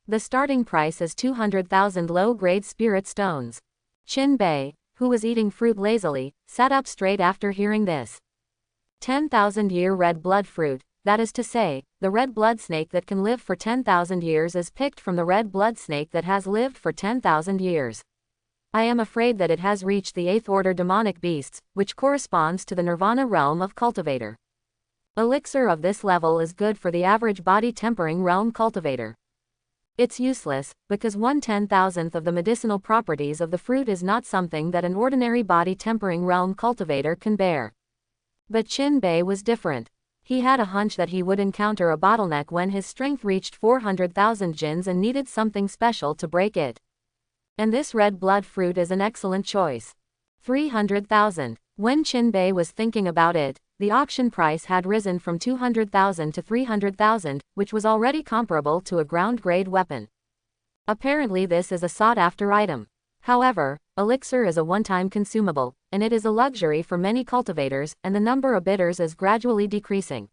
The starting price is 200,000 low-grade spirit stones. Qin Bei, who was eating fruit lazily, sat up straight after hearing this. 10,000-year red blood fruit, that is to say, the red blood snake that can live for 10,000 years is picked from the red blood snake that has lived for 10,000 years. I am afraid that it has reached the 8th order demonic beasts, which corresponds to the nirvana realm of cultivator. Elixir of this level is good for the average body tempering realm cultivator. It's useless, because 1/10,000th of the medicinal properties of the fruit is not something that an ordinary body tempering realm cultivator can bear. But Qin Bei was different. He had a hunch that he would encounter a bottleneck when his strength reached 400,000 jins and needed something special to break it. And this red blood fruit is an excellent choice. 300,000. When Qin Bei was thinking about it, the auction price had risen from 200,000 to 300,000, which was already comparable to a ground-grade weapon. Apparently this is a sought-after item. However, elixir is a one-time consumable, and it is a luxury for many cultivators, and the number of bidders is gradually decreasing.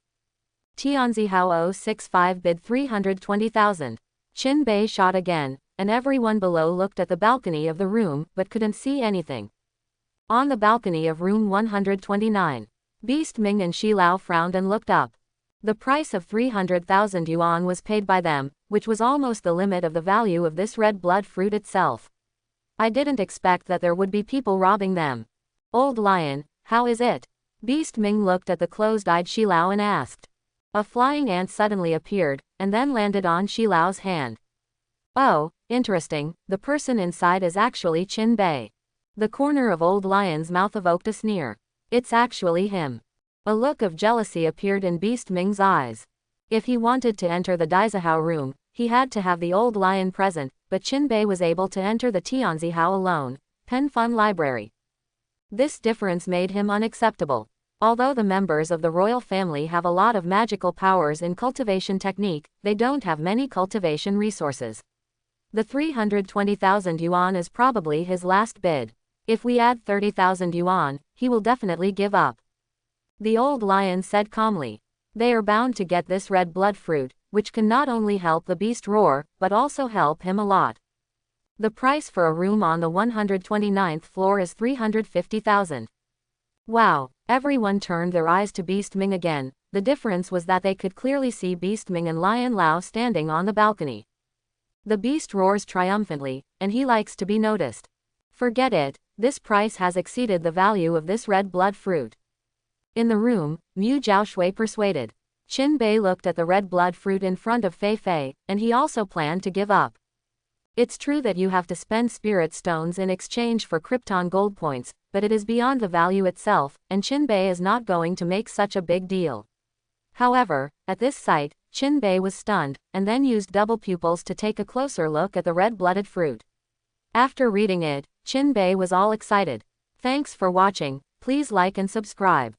Tianzi Hao 065 bid 320,000. Qin Bei shot again, and everyone below looked at the balcony of the room, but couldn't see anything. On the balcony of room 129, Beast Ming and Shi Lao frowned and looked up. The price of 300,000 yuan was paid by them, which was almost the limit of the value of this red blood fruit itself. I didn't expect that there would be people robbing them. Old Lion, how is it? Beast Ming looked at the closed-eyed Shi Lao and asked. A flying ant suddenly appeared, and then landed on Shi Lao's hand. Oh, interesting, the person inside is actually Qin Bei. The corner of Old Lion's mouth evoked a sneer. It's actually him. A look of jealousy appeared in Beast Ming's eyes. If he wanted to enter the Daizahao room, he had to have the Old Lion present, but Qin Bei was able to enter the Tianzi Hao alone, Pen Fun Library. This difference made him unacceptable. Although the members of the royal family have a lot of magical powers in cultivation technique, they don't have many cultivation resources. The 320,000 yuan is probably his last bid. If we add 30,000 yuan, he will definitely give up. The Old Lion said calmly. They are bound to get this red blood fruit, which can not only help the beast roar, but also help him a lot. The price for a room on the 129th floor is 350,000. Wow, everyone turned their eyes to Beast Ming again. The difference was that they could clearly see Beast Ming and Lion Lao standing on the balcony. The beast roars triumphantly, and he likes to be noticed. Forget it, this price has exceeded the value of this red blood fruit. In the room, Mu Jiaoshui persuaded. Qin Bei looked at the red blood fruit in front of Fei Fei, and he also planned to give up. It's true that you have to spend spirit stones in exchange for Krypton gold points, but it is beyond the value itself, and Qin Bei is not going to make such a big deal. However, at this sight, Qin Bei was stunned, and then used double pupils to take a closer look at the red-blooded fruit. After reading it, Qin Bei was all excited. Thanks for watching, please like and subscribe.